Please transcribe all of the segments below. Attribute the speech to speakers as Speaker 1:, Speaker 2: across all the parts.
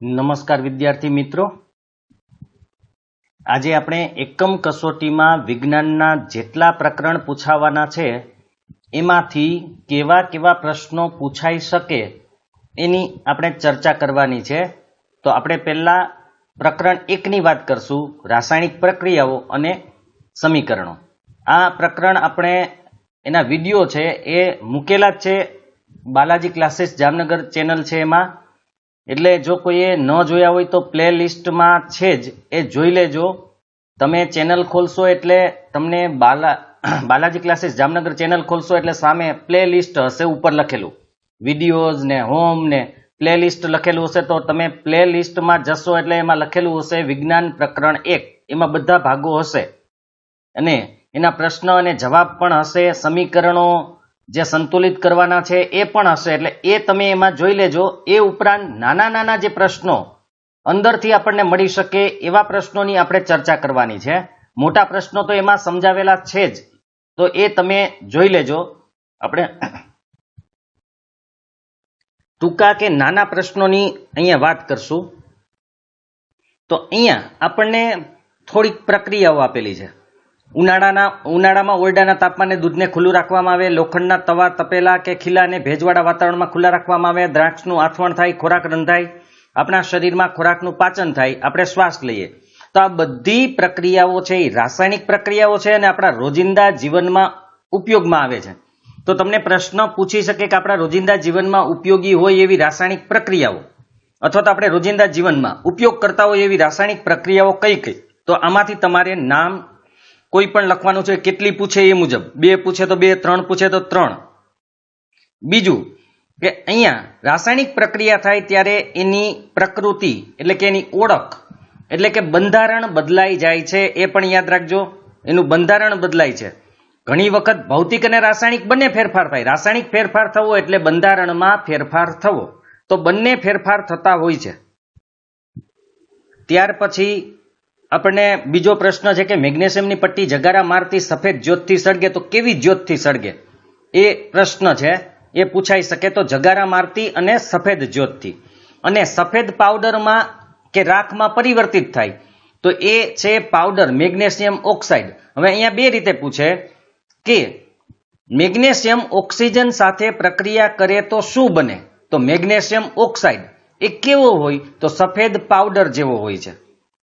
Speaker 1: નમસ્કાર વિદ્યાર્થી મિત્રો, આજે આપણે એકમ કસોટીમાં વિજ્ઞાનના જેટલા પ્રકરણ પૂછાવાના છે એમાંથી કેવા કેવા પ્રશ્નો પૂછાઈ શકે એની આપણે ચર્ચા કરવાની છે। તો આપણે પહેલા પ્રકરણ 1ની વાત કરશું, રાસાયણિક પ્રક્રિયાઓ અને સમીકરણો। આ પ્રકરણ આપણે એના વિડીયો છે એ મૂકેલા જ છે બાલાજી ક્લાસીસ જામનગર ચેનલ છે એમાં, એટલે જો કોઈએ ન જોયા હોય તો પ્લે લિસ્ટમાં છે જ, એ જોઈ લેજો। તમે ચેનલ ખોલશો એટલે તમને બાલાજી ક્લાસીસ જામનગર ચેનલ ખોલશો એટલે સામે પ્લે લિસ્ટ હશે, ઉપર લખેલું વિડીયોઝ ને હોમ ને પ્લે લિસ્ટ લખેલું હશે। તો તમે પ્લે લિસ્ટમાં જશો એટલે એમાં લખેલું હશે વિજ્ઞાન પ્રકરણ 1, એમાં બધા ભાગો હશે અને એના પ્રશ્ન અને જવાબ પણ હશે, સમીકરણો જે સંતુલિત કરવાના છે એ પણ હશે, એટલે એ તમે એમાં જોઈ લેજો। એ ઉપરાંત નાના નાના જે પ્રશ્નો અંદરથી આપણને મળી શકે એવા પ્રશ્નોની આપણે ચર્ચા કરવાની છે। મોટા પ્રશ્નો તો એમાં સમજાવેલા છે જ, તો એ તમે જોઈ લેજો। આપણે ટૂંકા કે નાના પ્રશ્નોની અહીંયા વાત કરશું। તો અહીંયા આપણને થોડીક પ્રક્રિયાઓ આપેલી છે। ઉનાળામાં ઓરડાના તાપમાને દૂધને ખુલ્લું રાખવામાં આવે, લોખંડના તવા તપેલા કે ખીલાને ભેજવાળા વાતાવરણમાં ખુલ્લા રાખવામાં આવે, દ્રાક્ષનું આથવણ થાય, ખોરાક રંધાય, આપણા શરીરમાં ખોરાકનું પાચન થાય, આપણે શ્વાસ લઈએ। તો આ બધી પ્રક્રિયાઓ છે એ રાસાયણિક પ્રક્રિયાઓ છે અને આપણા રોજિંદા જીવનમાં ઉપયોગમાં આવે છે। તો તમને પ્રશ્ન પૂછી શકે કે આપણા રોજિંદા જીવનમાં ઉપયોગી હોય એવી રાસાયણિક પ્રક્રિયાઓ અથવા તો આપણે રોજિંદા જીવનમાં ઉપયોગ કરતા હોય એવી રાસાયણિક પ્રક્રિયાઓ કઈ કઈ, તો આમાંથી તમારે નામ કોઈ પણ લખવાનું છે, કેટલી પૂછે એ મુજબ, 2 પૂછે તો 2, 3 પૂછે તો 3। બીજું કે અહીંયા રાસાયણિક પ્રક્રિયા થાય ત્યારે એની પ્રકૃતિ એટલે કે એની ઓળખ એટલે કે બંધારણ બદલાઈ જાય છે, એ પણ યાદ રાખજો, એનું બંધારણ બદલાય છે। ઘણી વખત ભૌતિક અને રાસાયણિક બંને ફેરફાર થાય, રાસાયણિક ફેરફાર થવો એટલે બંધારણમાં ફેરફાર થવો, તો બંને ફેરફાર થતા હોય છે। ત્યાર પછી આપણને બીજો પ્રશ્ન છે કે મેગ્નેશિયમની પટ્ટી જગારા મારતી સફેદ જ્યોતથી સળગે તો કેવી જ્યોતથી સળગે, એ પ્રશ્ન છે એ પૂછાઈ શકે। તો જગારા મારતી અને સફેદ જ્યોતથી, અને સફેદ પાવડરમાં કે રાખમાં પરિવર્તિત થાય તો એ છે પાવડર મેગ્નેશિયમ ઓક્સાઇડ। હવે અહીંયા 2 રીતે પૂછે કે મેગ્નેશિયમ ઓક્સિજન સાથે પ્રક્રિયા કરે તો શું બને, તો મેગ્નેશિયમ ઓક્સાઇડ એ કેવો હોય, તો સફેદ પાવડર જેવો હોય છે,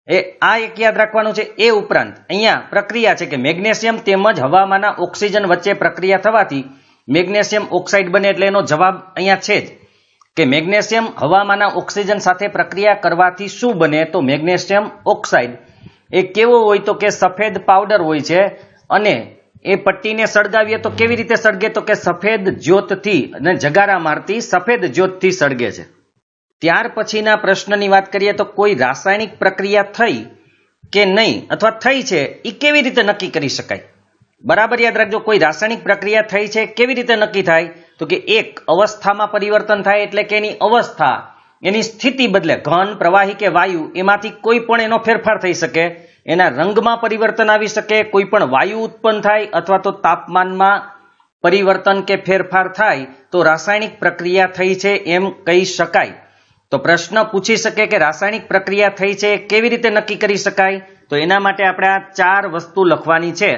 Speaker 1: એ આ એક યાદ રાખવાનું છે। એ ઉપરાંત અહીંયા પ્રક્રિયા છે કે મેગ્નેશિયમ તેમજ હવામાંના ઓક્સિજન વચ્ચે પ્રક્રિયા થવાથી મેગ્નેશિયમ ઓક્સાઇડ બને, એટલે એનો જવાબ અહીંયા છે જ કે મેગ્નેશિયમ હવામાંના ઓક્સિજન સાથે પ્રક્રિયા કરવાથી શું બને, તો મેગ્નેશિયમ ઓક્સાઇડ એ કેવો હોય, તો કે સફેદ પાવડર હોય છે, અને એ પટ્ટીને સળગાવીએ તો કેવી રીતે સળગે, તો કે સફેદ જ્યોતથી, અને જગારા મારતી સફેદ જ્યોતથી સળગે છે। ત્યાર પછીના પ્રશ્નની વાત કરીએ તો કોઈ રાસાયણિક પ્રક્રિયા થઈ કે નહીં અથવા થઈ છે એ કેવી રીતે નક્કી કરી શકાય, બરાબર યાદ રાખજો। કોઈ રાસાયણિક પ્રક્રિયા થઈ છે કેવી રીતે નક્કી થાય, તો કે એક અવસ્થામાં પરિવર્તન થાય એટલે કે એની અવસ્થા, એની સ્થિતિ બદલે, ઘન, પ્રવાહી કે વાયુ એમાંથી કોઈ પણ એનો ફેરફાર થઈ શકે, એના રંગમાં પરિવર્તન આવી શકે, કોઈ પણ વાયુ ઉત્પન્ન થાય અથવા તો તાપમાનમાં પરિવર્તન કે ફેરફાર થાય તો રાસાયણિક પ્રક્રિયા થઈ છે એમ કહી શકાય। તો પ્રશ્ન પૂછી શકે કે રાસાયણિક પ્રક્રિયા થઈ છે કેવી રીતે નક્કી કરી શકાય, તો એના માટે આપણે આ 4 વસ્તુ લખવાની છે: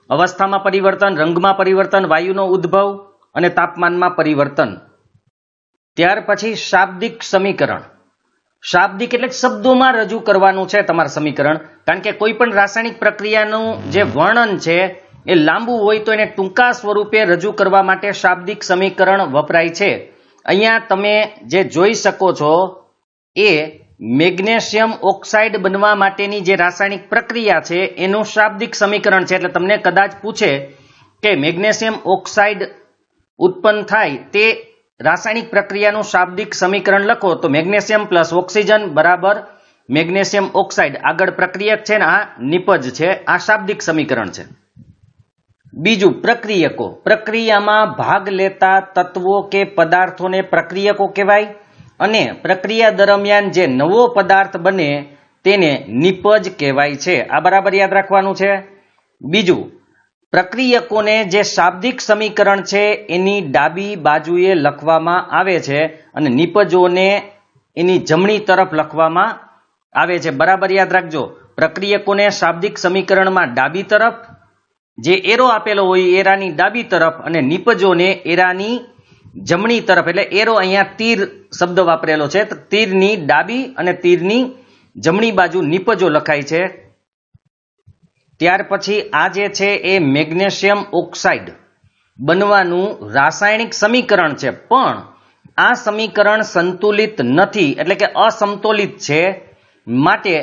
Speaker 1: અવસ્થામાં પરિવર્તન, રંગમાં પરિવર્તન, વાયુનો ઉદ્ભવ અને તાપમાનમાં પરિવર્તન। ત્યાર પછી શાબ્દિક સમીકરણ, શાબ્દિક એટલે શબ્દોમાં રજૂ કરવાનું છે તમારું સમીકરણ, કારણ કે કોઈ પણ રાસાયણિક પ્રક્રિયાનું જે વર્ણન છે એ લાંબુ હોય તો એને ટૂંકા સ્વરૂપે રજૂ કરવા માટે શાબ્દિક સમીકરણ વપરાય છે। અહીંયા તમે જે જોઈ શકો છો એ મેગ્નેશિયમ ઓક્સાઇડ બનવા માટેની જે રાસાયણિક પ્રક્રિયા છે એનું શાબ્દિક સમીકરણ છે, એટલે તમને કદાચ પૂછે કે મેગ્નેશિયમ ઓક્સાઇડ ઉત્પન્ન થાય તે રાસાયણિક પ્રક્રિયાનું શાબ્દિક સમીકરણ લખો, તો મેગ્નેશિયમ પ્લસ ઓક્સિજન બરાબર મેગ્નેશિયમ ઓક્સાઇડ, આગળ પ્રક્રિયક છે ને આ નિપજ છે, આ શાબ્દિક સમીકરણ છે। બીજું પ્રક્રિયકો, પ્રક્રિયામાં ભાગ લેતા તત્વો કે પદાર્થોને પ્રક્રિયકો કહેવાય, અને પ્રક્રિયા દરમિયાન જે નવો પદાર્થ બને તેને નિપજ કહેવાય છે, આ બરાબર યાદ રાખવાનું છે। બીજું, પ્રક્રિયકોને જે શાબ્દિક સમીકરણ છે એની ડાબી બાજુએ લખવામાં આવે છે અને નિપજોને એની જમણી તરફ લખવામાં આવે છે. બરાબર યાદ રાખજો. પ્રક્રિયકોને શાબ્દિક સમીકરણમાં ડાબી તરફ, જે એરો આપેલો હોય એરાની ડાબી તરફ, અને નિપજોને એરાની જમણી તરફ. એટલે એરો અહીંયા તીર શબ્દ વાપરેલો છે, તો તીરની ડાબી અને તીરની જમણી બાજુ નિપજો લખાય છે. ત્યાર પછી આ જે છે એ મેગ્નેશિયમ ઓક્સાઇડ બનવાનું રાસાયણિક સમીકરણ છે, પણ આ સમીકરણ સંતુલિત નથી, એટલે કે અસમતોલિત છે. માટે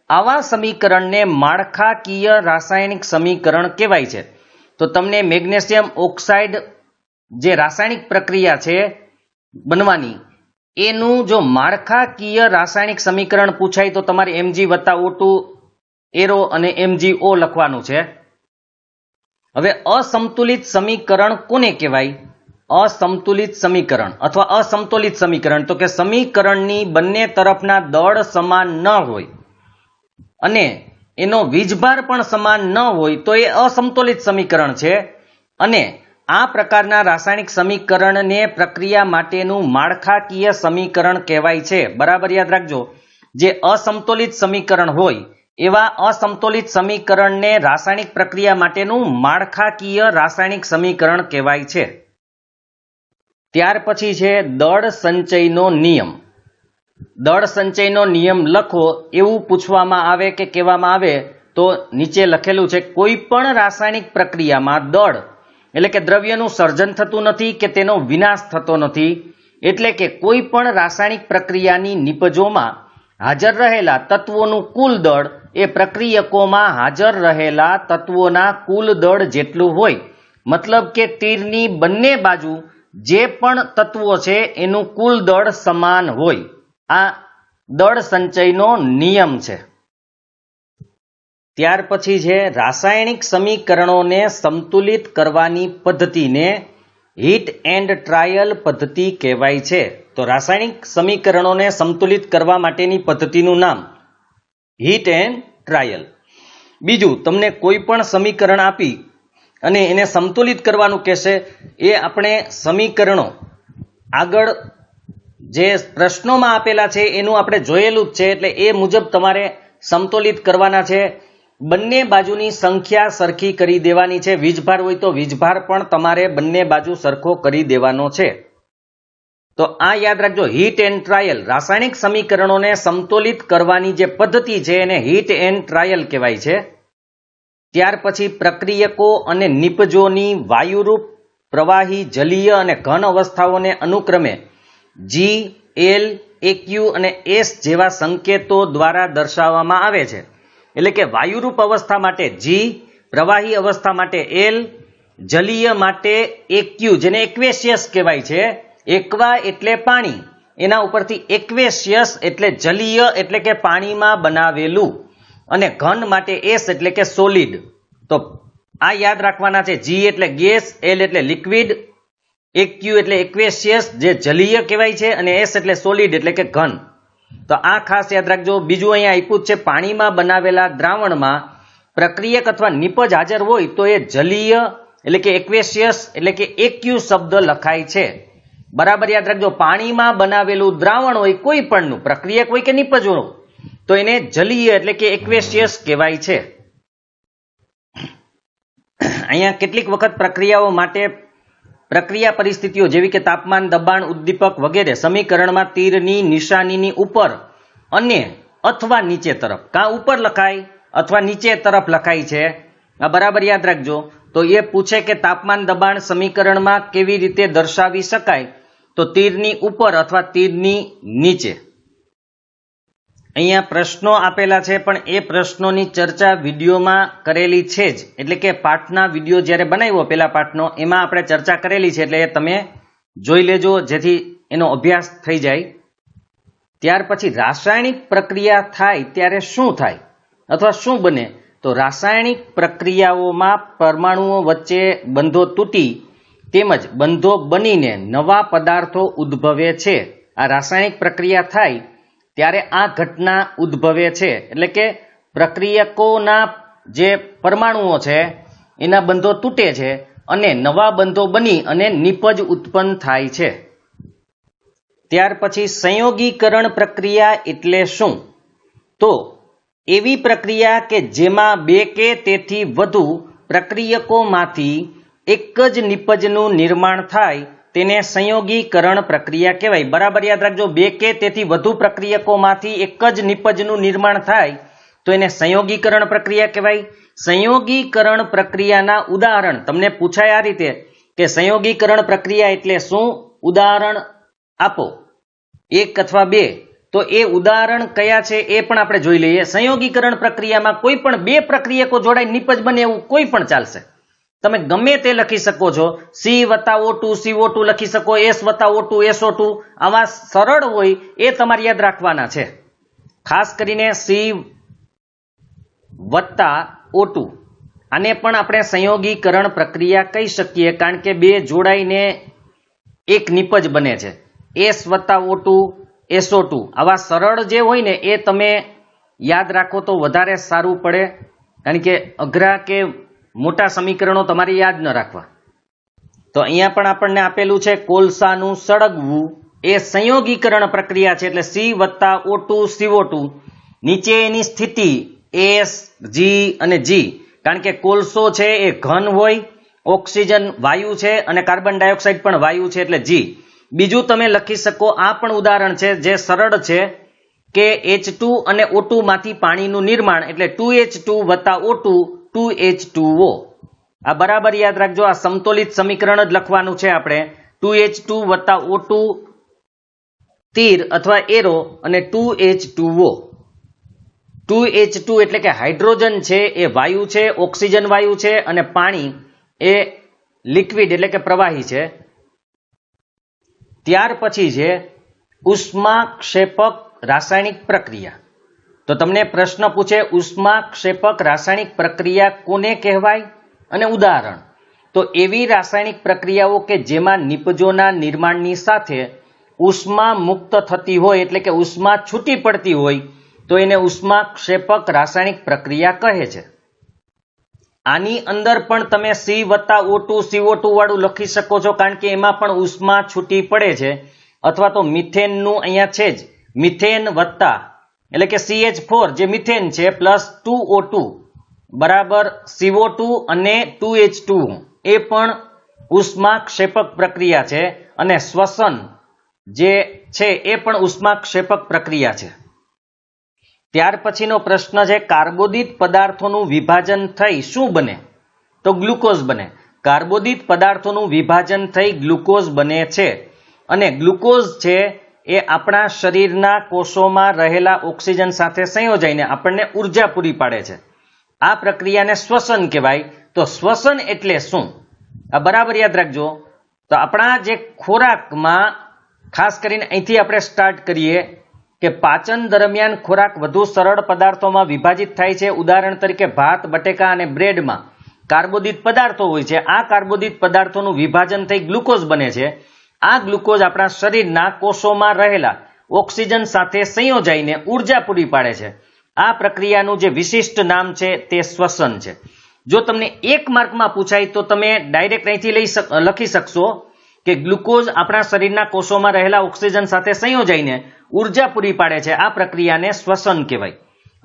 Speaker 1: આવા સમીકરણને માળખાકીય રાસાયણિક સમીકરણ કહેવાય છે. તો તમને મેગ્નેશિયમ ઓક્સાઇડ જે રાસાયણિક પ્રક્રિયા છે બનવાની, એનું જો માળખાકીય રાસાયણિક સમીકરણ પૂછાય તો તમારે Mg+O2 એરો અને MgO લખવાનું છે. હવે અસમતુલિત સમીકરણ કોને કહેવાય? અસમતુલિત સમીકરણ અથવા અસમતોલિત સમીકરણ, તો કે સમીકરણની બંને તરફના દળ સમાન ન હોય અને એનો વીજભાર પણ સમાન ન હોય તો એ અસમતોલિત સમીકરણ છે. અને આ પ્રકારના રાસાયણિક સમીકરણને પ્રક્રિયા માટેનું માળખાકીય સમીકરણ કહેવાય છે. બરાબર યાદ રાખજો. જે અસમતોલિત સમીકરણ હોય એવા અસમતોલિત સમીકરણને રાસાયણિક પ્રક્રિયા માટેનું માળખાકીય રાસાયણિક સમીકરણ કહેવાય છે. ત્યાર પછી છે દળ સંચયનો નિયમ. દળ સંચયનો નિયમ લખો એવું પૂછવામાં આવે કે કહેવામાં આવે તો નીચે લખેલું છે, કોઈ પણ રાસાયણિક પ્રક્રિયામાં દળ એટલે કે દ્રવ્યનું સર્જન થતું નથી કે તેનો વિનાશ થતો નથી. એટલે કે કોઈ પણ રાસાયણિક પ્રક્રિયાની નિપજોમાં હાજર રહેલા તત્વોનું કુલ દળ એ પ્રક્રિયકોમાં હાજર રહેલા તત્વોના કુલ દળ જેટલું હોય. મતલબ કે તીરની બંને બાજુ જે પણ તત્વો છે એનું કુલ દળ સમાન હોય. આ દળ સંચયનો નિયમ છે. ત્યાર પછી છે રાસાયણિક સમીકરણોને સંતુલિત કરવાની પદ્ધતિને હીટ એન્ડ ટ્રાયલ પદ્ધતિ કહેવાય છે. તો રાસાયણિક સમીકરણોને સંતુલિત કરવા માટેની પદ્ધતિનું નામ હીટ એન્ડ ટ્રાયલ. બીજું, તમને કોઈ પણ સમીકરણ આપી અને એને સંતુલિત કરવાનું કહેશે, એ આપણે સમીકરણો આગળ જે પ્રશ્નોમાં આપેલા છે એનું આપણે જોયેલું જ છે, એટલે એ મુજબ તમારે સમતોલિત કરવાના છે. બંને બાજુની સંખ્યા સરખી કરી દેવાની છે. વીજભાર હોય તો વીજભાર પણ તમારે બંને બાજુ સરખો કરી દેવાનો છે. તો આ યાદ રાખજો, હીટ એન્ડ ટ્રાયલ. રાસાયણિક સમીકરણોને સમતોલિત કરવાની જે પદ્ધતિ છે એને હીટ એન્ડ ટ્રાયલ કહેવાય છે. ત્યાર પછી પ્રક્રિયકો અને નિપજોની વાયુરૂપ, પ્રવાહી, જલીય અને ઘન અવસ્થાઓને અનુક્રમે G, L, AQ અને S જેવા સંકેતો દ્વારા દર્શાવવામાં આવે છે. એટલે કે વાયુરૂપ અવસ્થા માટે G, પ્રવાહી અવસ્થા માટે L, જલીય માટે AQ, જેને એક્વેશિયસ કહેવાય છે. એક્વા એટલે પાણી, એના ઉપરથી એક્વેશિયસ એટલે જલીય એટલે કે પાણીમાં બનાવેલું, અને ઘન માટે S એટલે કે સોલિડ. તો આ યાદ રાખવાના છે. G એટલે ગેસ, L એટલે લિક્વિડ, AQ એટલે એક્વેશિયસ જે જલીય કહેવાય છે, અને S એટલે સોલિડ એટલે કે ઘન. તો આ ખાસ યાદ રાખજો. બીજું અહીંયા આપ્યું છે, પાણીમાં બનાવેલા દ્રાવણમાં પ્રક્રિયક અથવા નિપજ હાજર હોય તો એ જલીય એટલે કે એક્વેશિયસ એટલે કે AQ શબ્દ લખાય છે. બરાબર યાદ રાખજો. પાણીમાં બનાવેલું દ્રાવણ હોય કોઈ પણનું, પ્રક્રિયક હોય કે નિપજ હોય, તો એને જલીય એટલે કે એક્વેશિયસ કહેવાય છે. અહીંયા કેટલીક વખત પ્રક્રિયાઓ માટે પ્રક્રિયા પરિસ્થિતિઓ જેવી કે તાપમાન, દબાણ, ઉદ્દીપક વગેરે સમીકરણમાં તીરની નિશાનીની ઉપર અને અથવા નીચે તરફ, કાં ઉપર લખાય અથવા નીચે તરફ લખાય છે. આ બરાબર યાદ રાખજો. તો એ પૂછે કે તાપમાન, દબાણ સમીકરણમાં કેવી રીતે દર્શાવી શકાય, તો તીરની ઉપર અથવા તીરની નીચે. અહીંયા પ્રશ્નો આપેલા છે, પણ એ પ્રશ્નોની ચર્ચા વિડીયોમાં કરેલી છે જ. એટલે કે પાઠના વિડીયો જ્યારે બનાવ્યો પેલા પાઠનો, એમાં આપણે ચર્ચા કરેલી છે, એટલે એ તમે જોઈ લેજો જેથી એનો અભ્યાસ થઈ જાય. ત્યાર પછી રાસાયણિક પ્રક્રિયા થાય ત્યારે શું થાય અથવા શું બને, તો રાસાયણિક પ્રક્રિયાઓમાં પરમાણુઓ વચ્ચે બંધો તૂટી તેમજ બંધો બનીને નવા પદાર્થો ઉદ્ભવે છે. આ રાસાયણિક પ્રક્રિયા થાય ત્યારે આ ઘટના ઉદ્ભવે છે. એટલે કે પ્રક્રિયકોના જે પરમાણુઓ છે એના બંધો તૂટે છે અને નવા બંધો બની અને નિપજ ઉત્પન્ન થાય છે. ત્યાર પછી સંયોગીકરણ પ્રક્રિયા એટલે શું? તો એવી પ્રક્રિયા કે જેમાં બે કે તેથી વધુ પ્રક્રિયકોમાંથી એક જ નિપજનું નિર્માણ થાય તેને સંયોગીકરણ પ્રક્રિયા કહેવાય. બરાબર યાદ રાખજો, બે કે તેથી વધુ પ્રક્રિયકોમાંથી એક જ નિપજનું નિર્માણ થાય તો એને સંયોગીકરણ પ્રક્રિયા કહેવાય. સંયોગીકરણ પ્રક્રિયાના ઉદાહરણ તમને પૂછાય આ રીતે કે સંયોગીકરણ પ્રક્રિયા એટલે શું? ઉદાહરણ આપો, એક અથવા બે. તો એ ઉદાહરણ કયા છે એ પણ આપણે જોઈ લઈએ. સંયોગીકરણ પ્રક્રિયામાં કોઈ પણ બે પ્રક્રિયકો જોડાઈ નિપજ બને એવું કોઈ પણ ચાલશે. તમે ગમે તે લખી શકો છો, C+O2 CO2 લખી શકો, S+O2 SO2. આવા સરળ હોય એ તમારે યાદ રાખવાના છે. ખાસ કરીને C+O2 આને પણ આપણે સંયોગીકરણ પ્રક્રિયા કહી શકીએ, કારણ કે બે જોડાઈને એક નિપજ બને છે. S+O2 SO2 આવા સરળ જે હોય ને એ તમે યાદ રાખો તો વધારે સારું પડે, કારણ કે અઘરા કે મોટા સમીકરણો તમારે યાદ ન રાખવા. તો અહીંયા પણ આપણને આપેલું છે કોલસાનું સળગવું એ સંયોગીકરણ પ્રક્રિયા છે, એટલે C+O2 CO2. નીચે એની સ્થિતિ S, G અને G, કારણ કે કોલસો છે એ ઘન હોય, ઓક્સિજન વાયુ છે અને કાર્બન ડાયોક્સાઇડ પણ વાયુ છે એટલે G. બીજું તમે લખી શકો, આ પણ ઉદાહરણ છે જે સરળ છે કે H2 અને O2 માંથી પાણીનું નિર્માણ એટલે 2H2 + O2 2H2O. આ બરાબર યાદ રાખજો, આ સમતોલિત સમીકરણ જ લખવાનું છે આપણે. 2H2 + O2 તીર અથવા એરો અને 2H2O. 2H2 એટલે કે હાઇડ્રોજન છે એ વાયુ છે, ઓક્સિજન વાયુ છે અને પાણી એ લિક્વિડ એટલે કે પ્રવાહી છે. ત્યાર પછી છે ઉષ્માક્ષેપક રાસાયણિક પ્રક્રિયા. તો તમને પ્રશ્ન પૂછે ઉષ્માક્ષેપક રાસાયણિક પ્રક્રિયા કોને કહેવાય અને ઉદાહરણ. તો એવી રાસાયણિક પ્રક્રિયાઓ કે જેમાં નિપજોના નિર્માણની સાથે ઉષ્મા મુક્ત થતી હોય, એટલે કે ઉષ્મા છૂટી પડતી હોય, તો એને ઉષ્માક્ષેપક રાસાયણિક પ્રક્રિયા કહે છે. આની અંદર પણ તમે C+O2 CO2 વાળું લખી શકો છો, કારણ કે એમાં પણ ઉષ્મા છૂટી પડે છે. અથવા તો મિથેનનું અહીંયા છે જ, મિથેન વત્તા એટલે કે CH4 જે મિથેન છે પ્લસ 2O2 બરાબર CO2 અને 2H2 એ પણ ઉષ્માક્ષેપક પ્રક્રિયા છે. અને શ્વસન જે છે એ પણ ઉષ્માક્ષેપક પ્રક્રિયા છે. ત્યાર પછીનો પ્રશ્ન છે કાર્બોદિત પદાર્થોનું વિભાજન થઈ શું બને? તો ગ્લુકોઝ બને. કાર્બોદિત પદાર્થોનું વિભાજન થઈ ગ્લુકોઝ બને છે. અને ગ્લુકોઝ છે એ આપણા શરીરના કોષોમાં રહેલા ઓક્સિજન સાથે સંયોજાઈને આપણને ઉર્જા પૂરી પાડે છે. આ પ્રક્રિયાને શ્વસન કહેવાય. તો શ્વસન એટલે શું? આ બરાબર યાદ રાખજો. તો આપણા જે ખોરાકમાં ખાસ કરીને અહીંથી આપણે સ્ટાર્ટ કરીએ કે પાચન દરમિયાન ખોરાક વધુ સરળ પદાર્થોમાં વિભાજિત થાય છે. ઉદાહરણ તરીકે ભાત, બટેકા અને બ્રેડમાં કાર્બોદિત પદાર્થો હોય છે. આ કાર્બોદિત પદાર્થોનું વિભાજન થઈ ગ્લુકોઝ બને છે. આ ગ્લુકોઝ આપણા શરીરના કોષોમાં રહેલા ઓક્સિજન સાથે સંયોજાઈને ઉર્જા પૂરી પાડે છે. આ પ્રક્રિયાનું જે વિશિષ્ટ નામ છે તે શ્વસન છે. જો તમને 1 માર્કમાં પૂછાય તો તમે ડાયરેક્ટ અહીંથી લખી શકશો કે ગ્લુકોઝ આપણા શરીરના કોષોમાં રહેલા ઓક્સિજન સાથે સંયોજાઈને ઉર્જા પૂરી પાડે છે. આ પ્રક્રિયાને શ્વસન કહેવાય.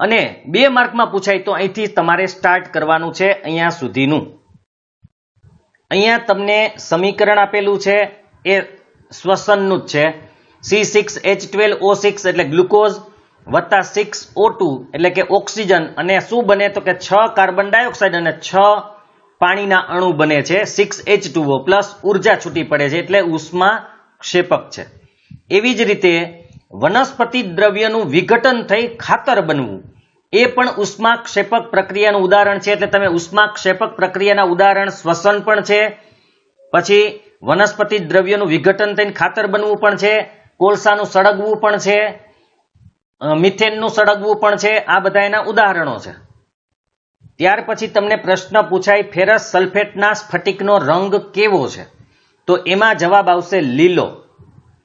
Speaker 1: અને 2 માર્કમાં પૂછાય તો અહીંથી તમારે સ્ટાર્ટ કરવાનું છે અહીંયા સુધીનું. અહીંયા તમને સમીકરણ આપેલું છે એ શ્વસનનું જ છે. C6H12O6 એટલે ગ્લુકોઝ વત્તા 6O2 એટલે કે ઓક્સિજન, અને શું બને તો કે 6 કાર્બન ડાયોક્સાઇડ અને 6 પાણીના અણુ બને છે. 6H2O પ્લસ ઉર્જા છૂટી પડે છે એટલે ઉષ્માક્ષેપક છે. એવી જ રીતે વનસ્પતિ દ્રવ્યનું વિઘટન થઈ ખાતર બનવું એ પણ ઉષ્માક્ષેપક પ્રક્રિયાનું ઉદાહરણ છે. એટલે તમે ઉષ્માક્ષેપક પ્રક્રિયાના ઉદાહરણ શ્વસન પણ છે, પછી વનસ્પતિ દ્રવ્યનું વિઘટન થઈને ખાતર બનવું પણ છે, કોલસાનું સળગવું પણ છે, મિથેનનું સળગવું પણ છે. આ બધા એના ઉદાહરણો છે. ત્યાર પછી તમને પ્રશ્ન પૂછાય ફેરસ સલ્ફેટના સ્ફટિકનો રંગ કેવો છે? તો એમાં જવાબ આવશે લીલો.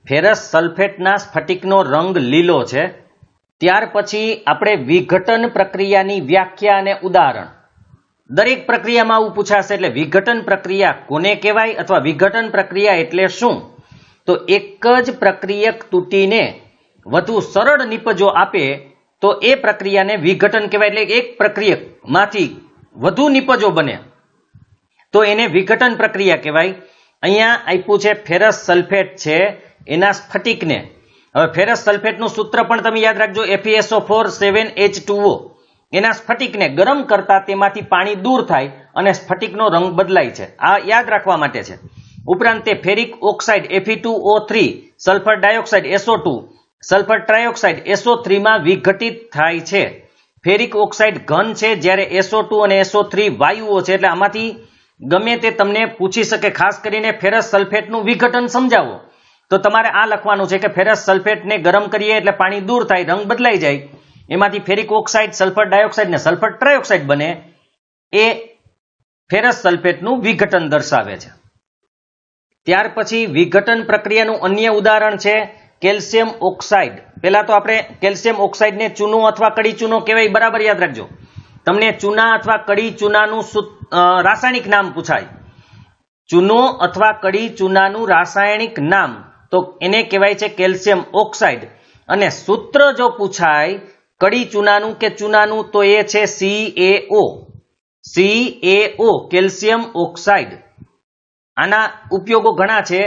Speaker 1: ફેરસ સલ્ફેટના સ્ફટિકનો રંગ લીલો છે. ત્યાર પછી આપણે વિઘટન પ્રક્રિયાની વ્યાખ્યા અને ઉદાહરણ. દરેક પ્રક્રિયામાં આવું પૂછાશે, એટલે વિઘટન પ્રક્રિયા કોને કહેવાય અથવા વિઘટન પ્રક્રિયા એટલે શું? તો એક જ પ્રક્રિયક તૂટીને વધુ સરળ નિપજો આપે તો એ પ્રક્રિયાને વિઘટન કહેવાય. એટલે એક પ્રક્રિયકમાંથી વધુ નિપજો બને તો એને વિઘટન પ્રક્રિયા કહેવાય. અહીંયા આપ્યું છે ફેરસ સલ્ફેટ છે એના સ્ફટિકને. હવે ફેરસ સલ્ફેટનું સૂત્ર પણ તમે યાદ રાખજો, FeSO4 7H2O. એના સ્ફટિકને ગરમ કરતા તેમાંથી પાણી દૂર થાય અને સ્ફટિકનો રંગ બદલાય છે. આ યાદ રાખવા માટે છે. ઉપરાંત તે ferric oxide Fe2O3, sulphur dioxide SO2, sulphur trioxide SO3 માં વિઘટિત થાય છે. ફેરિક ઓક્સાઇડ ઘન છે જ્યારે SO2 અને SO3 વાયુઓ છે. એટલે આમાંથી ગમે તે તમને પૂછી શકે. ખાસ કરીને ફેરસ સલ્ફેટનું વિઘટન સમજાવો તો તમારે આ લખવાનું છે કે ફેરસ સલ્ફેટને ગરમ કરીએ એટલે પાણી દૂર થાય, રંગ બદલાઈ જાય, એમાંથી ફેરિક ઓક્સાઇડ, સલ્ફર ડાયોક્સાઇડ ને સલ્ફર ટ્રાયોક્સાઇડ બને. એ ફેરસ સલ્ફેટનું વિઘટન દર્શાવે છે. ત્યાર પછી વિઘટન પ્રક્રિયાનું અન્ય ઉદાહરણ છે કેલ્શિયમ ઓક્સાઇડ. પહેલા તો આપણે કેલ્શિયમ ઓક્સાઇડને ચૂનો અથવા કડી ચૂનો કહેવાય, બરાબર યાદ રાખજો. તમને ચૂના અથવા કડી ચૂનાનું રાસાયણિક નામ પૂછાય, ચૂનો અથવા કડી ચૂનાનું રાસાયણિક નામ, તો એને કહેવાય છે કેલ્શિયમ ઓક્સાઇડ. અને સૂત્ર જો પૂછાય કડી ચૂનાનું કે ચૂનાનું તો એ છે CaO, કેલ્શિયમ ઓક્સાઇડ. આના ઉપયોગો ઘણા છે.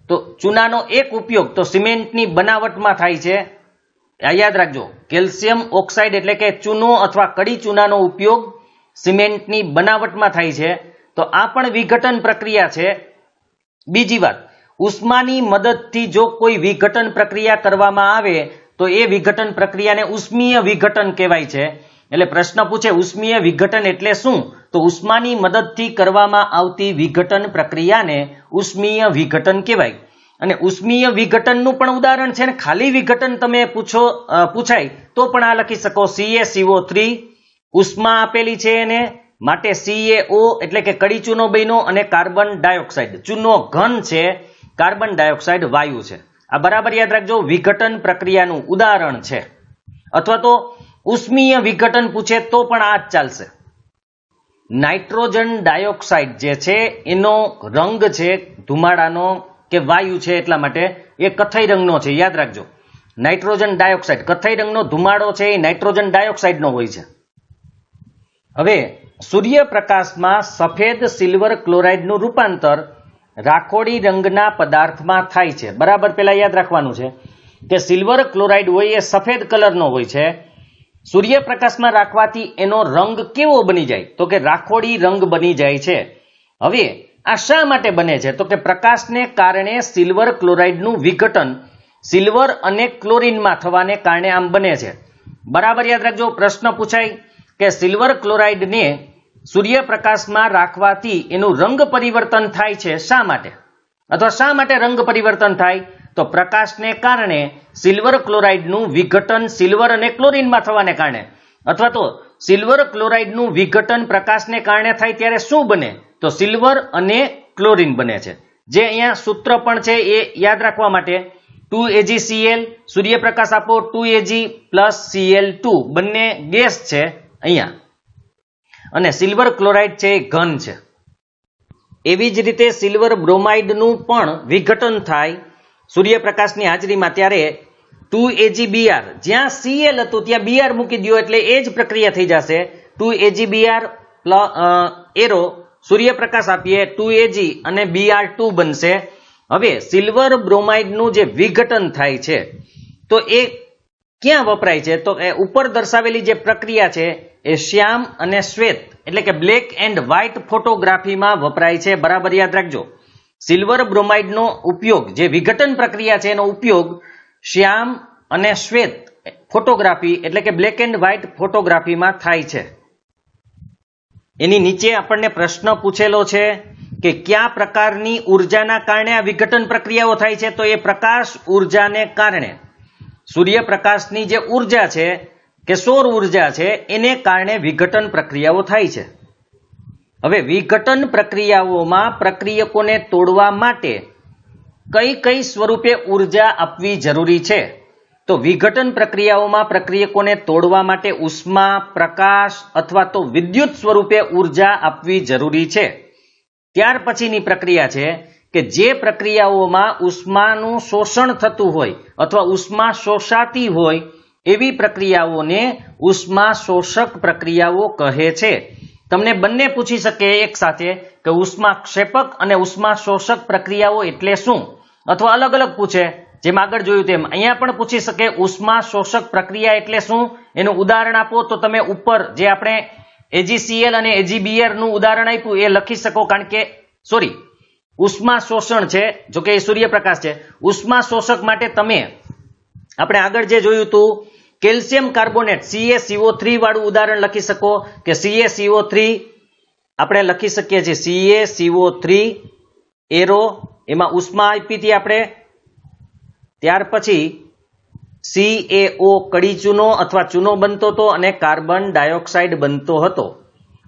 Speaker 1: તો ચૂનાનો એક ઉપયોગ તો સિમેન્ટની બનાવટમાં થાય છે. યાદ રાખજો, કેલ્શિયમ ઓક્સાઇડ એટલે કે ચૂનો અથવા કડી ચૂનાનો ઉપયોગ સિમેન્ટની બનાવટમાં થાય છે. તો આ પણ વિઘટન પ્રક્રિયા છે. બીજી વાત, ઉષ્માની મદદથી જો કોઈ વિઘટન પ્રક્રિયા કરવામાં આવે તો એ વિઘટન પ્રક્રિયાને ઉષ્મીય વિઘટન કહેવાય છે. એટલે પ્રશ્ન પૂછે ઉષ્મીય વિઘટન એટલે શું, તો ઉષ્માની મદદથી કરવામાં આવતી વિઘટન પ્રક્રિયાને ઉષ્મીય વિઘટન કહેવાય. અને ઉષ્મીય વિઘટનનું પણ ઉદાહરણ છે ને ખાલી વિઘટન તમે પૂછાય તો પણ આ લખી શકો CaCO3. ઉષ્મા આપેલી છે એને માટે CaO એટલે કે કડી ચૂનો બન્યો અને કાર્બન ડાયોક્સાઇડ, ચૂનો ઘન છે, કાર્બન ડાયોક્સાઇડ વાયુ છે. આ બરાબર યાદ રાખજો, વિઘટન પ્રક્રિયાનું ઉદાહરણ છે. અથવા તો ઉષ્મીય વિઘટન પૂછે તો પણ આ જ ચાલશે. નાઇટ્રોજન ડાયોક્સાઇડ જે છે એનો રંગ છે ધુમાડાનો કે વાયુ છે એટલા માટે એ કથ્થઈ રંગનો છે, યાદ રાખજો. નાઇટ્રોજન ડાયોક્સાઇડ કથ્થઈ રંગનો ધુમાડો છે એ નાઇટ્રોજન ડાયોક્સાઇડનો હોય છે. હવે સૂર્યપ્રકાશમાં સફેદ સિલ્વર ક્લોરાઇડનું રૂપાંતર રાખોડી રંગના પદાર્થમાં થાય છે. બરાબર પેલા યાદ રાખવાનું છે કે સિલ્વર ક્લોરાઇડ હોય એ સફેદ કલરનો હોય છે. સૂર્યપ્રકાશમાં રાખવાથી એનો રંગ કેવો બની જાય, તો કે રાખોડી રંગ બની જાય છે. હવે આ શા માટે બને છે, તો કે પ્રકાશને કારણે સિલ્વર ક્લોરાઇડનું વિઘટન સિલ્વર અને ક્લોરીનમાં થવાને કારણે આમ બને છે. બરાબર યાદ રાખજો, પ્રશ્ન પૂછાય કે સિલ્વર ક્લોરાઇડને સૂર્યપ્રકાશમાં રાખવાથી એનું રંગ પરિવર્તન થાય છે શા માટે, અથવા શા માટે રંગ પરિવર્તન થાય, તો પ્રકાશને કારણે સિલ્વર ક્લોરાઇડનું વિઘટન સિલ્વર અને ક્લોરીનમાં થવાને કારણે, અથવા તો સિલ્વર ક્લોરાઇડનું વિઘટન પ્રકાશને કારણે થાય ત્યારે શું બને, તો સિલ્વર અને ક્લોરીન બને છે. જે અહીંયા સૂત્ર પણ છે એ યાદ રાખવા માટે 2AgCl, સૂર્યપ્રકાશ આપો 2Ag પ્લસ Cl2, બંને ગેસ છે અહીંયા, અને સિલ્વર ક્લોરાઇડ છે એ ઘન છે. એવી જ રીતે સિલ્વર બ્રોમાઇડનું પણ વિઘટન થાય સૂર્યપ્રકાશની હાજરીમાં, ત્યારે 2AgBr, જ્યાં Cl હતું ત્યાં Br મૂકી દો એટલે એ જ પ્રક્રિયા થઈ જશે. 2AgBr એરો સૂર્યપ્રકાશ આપીએ 2Ag અને Br2 બનશે. હવે સિલ્વર બ્રોમાઇડનું જે વિઘટન થાય છે તો એ ક્યાં વપરાય છે, તો એ ઉપર દર્શાવેલી જે પ્રક્રિયા છે એ શ્યામ અને શ્વેત એટલે કે બ્લેક એન્ડ વ્હાઇટ ફોટોગ્રાફીમાં વપરાય છે. બરાબર યાદ રાખજો, સિલ્વર બ્રોમાઇડનો ઉપયોગ જે વિઘટન પ્રક્રિયા છે એનો ઉપયોગ શ્યામ અને શ્વેત ફોટોગ્રાફી એટલે કે બ્લેક એન્ડ વ્હાઇટ ફોટોગ્રાફીમાં થાય છે. એની નીચે આપણને પ્રશ્ન પૂછેલો છે કે કયા પ્રકારની ઉર્જાના કારણે આ વિઘટન પ્રક્રિયાઓ થાય છે, તો એ પ્રકાશ ઉર્જાને કારણે, સૂર્યપ્રકાશની જે ઉર્જા છે કે સૌર ઉર્જા છે એને કારણે વિઘટન પ્રક્રિયાઓ થાય છે. હવે વિઘટન પ્રક્રિયાઓમાં પ્રક્રિયકોને તોડવા માટે કઈ કઈ સ્વરૂપે ઉર્જા આપવી જરૂરી છે, તો વિઘટન પ્રક્રિયાઓમાં પ્રક્રિયકોને તોડવા માટે ઉષ્મા, પ્રકાશ અથવા તો વિદ્યુત સ્વરૂપે ઉર્જા આપવી જરૂરી છે. ત્યાર પછીની પ્રક્રિયા છે કે જે પ્રક્રિયાઓમાં ઉષ્માનું શોષણ થતું હોય અથવા ઉષ્મા શોષાતી હોય એવી પ્રક્રિયાઓને ઉષ્મા શોષક પ્રક્રિયાઓ કહે છે. તમને બંને પૂછી શકે એક સાથે કે ઉષ્માક્ષેપક અને ઉષ્મા શોષક પ્રક્રિયાઓ એટલે શું, અથવા અલગ અલગ પૂછે, જેમ આગળ જોયું તેમ અહીંયા પણ પૂછી શકે ઉષ્મા શોષક પ્રક્રિયા એટલે શું, એનું ઉદાહરણ આપો તો તમે ઉપર જે આપણે AgCl અને AgBr નું ઉદાહરણ આપ્યું એ લખી શકો. કારણ કે ઉષ્મા શોષણ છે, જો કે એ સૂર્યપ્રકાશ છે. ઉષ્મા શોષક માટે તમે આપણે આગળ જે જોયું હતું કેલ્શિયમ કાર્બોનેટ CaCO3 વાળું ઉદાહરણ લખી શકો કે CaCO3 આપણે લખી શકીએ છીએ CaCO3 એરો, એમાં ઉષ્મા આપી હતી આપણે, ત્યાર પછી CaO કડી ચૂનો અથવા ચૂનો બનતો હતો અને કાર્બન ડાયોક્સાઇડ બનતો હતો.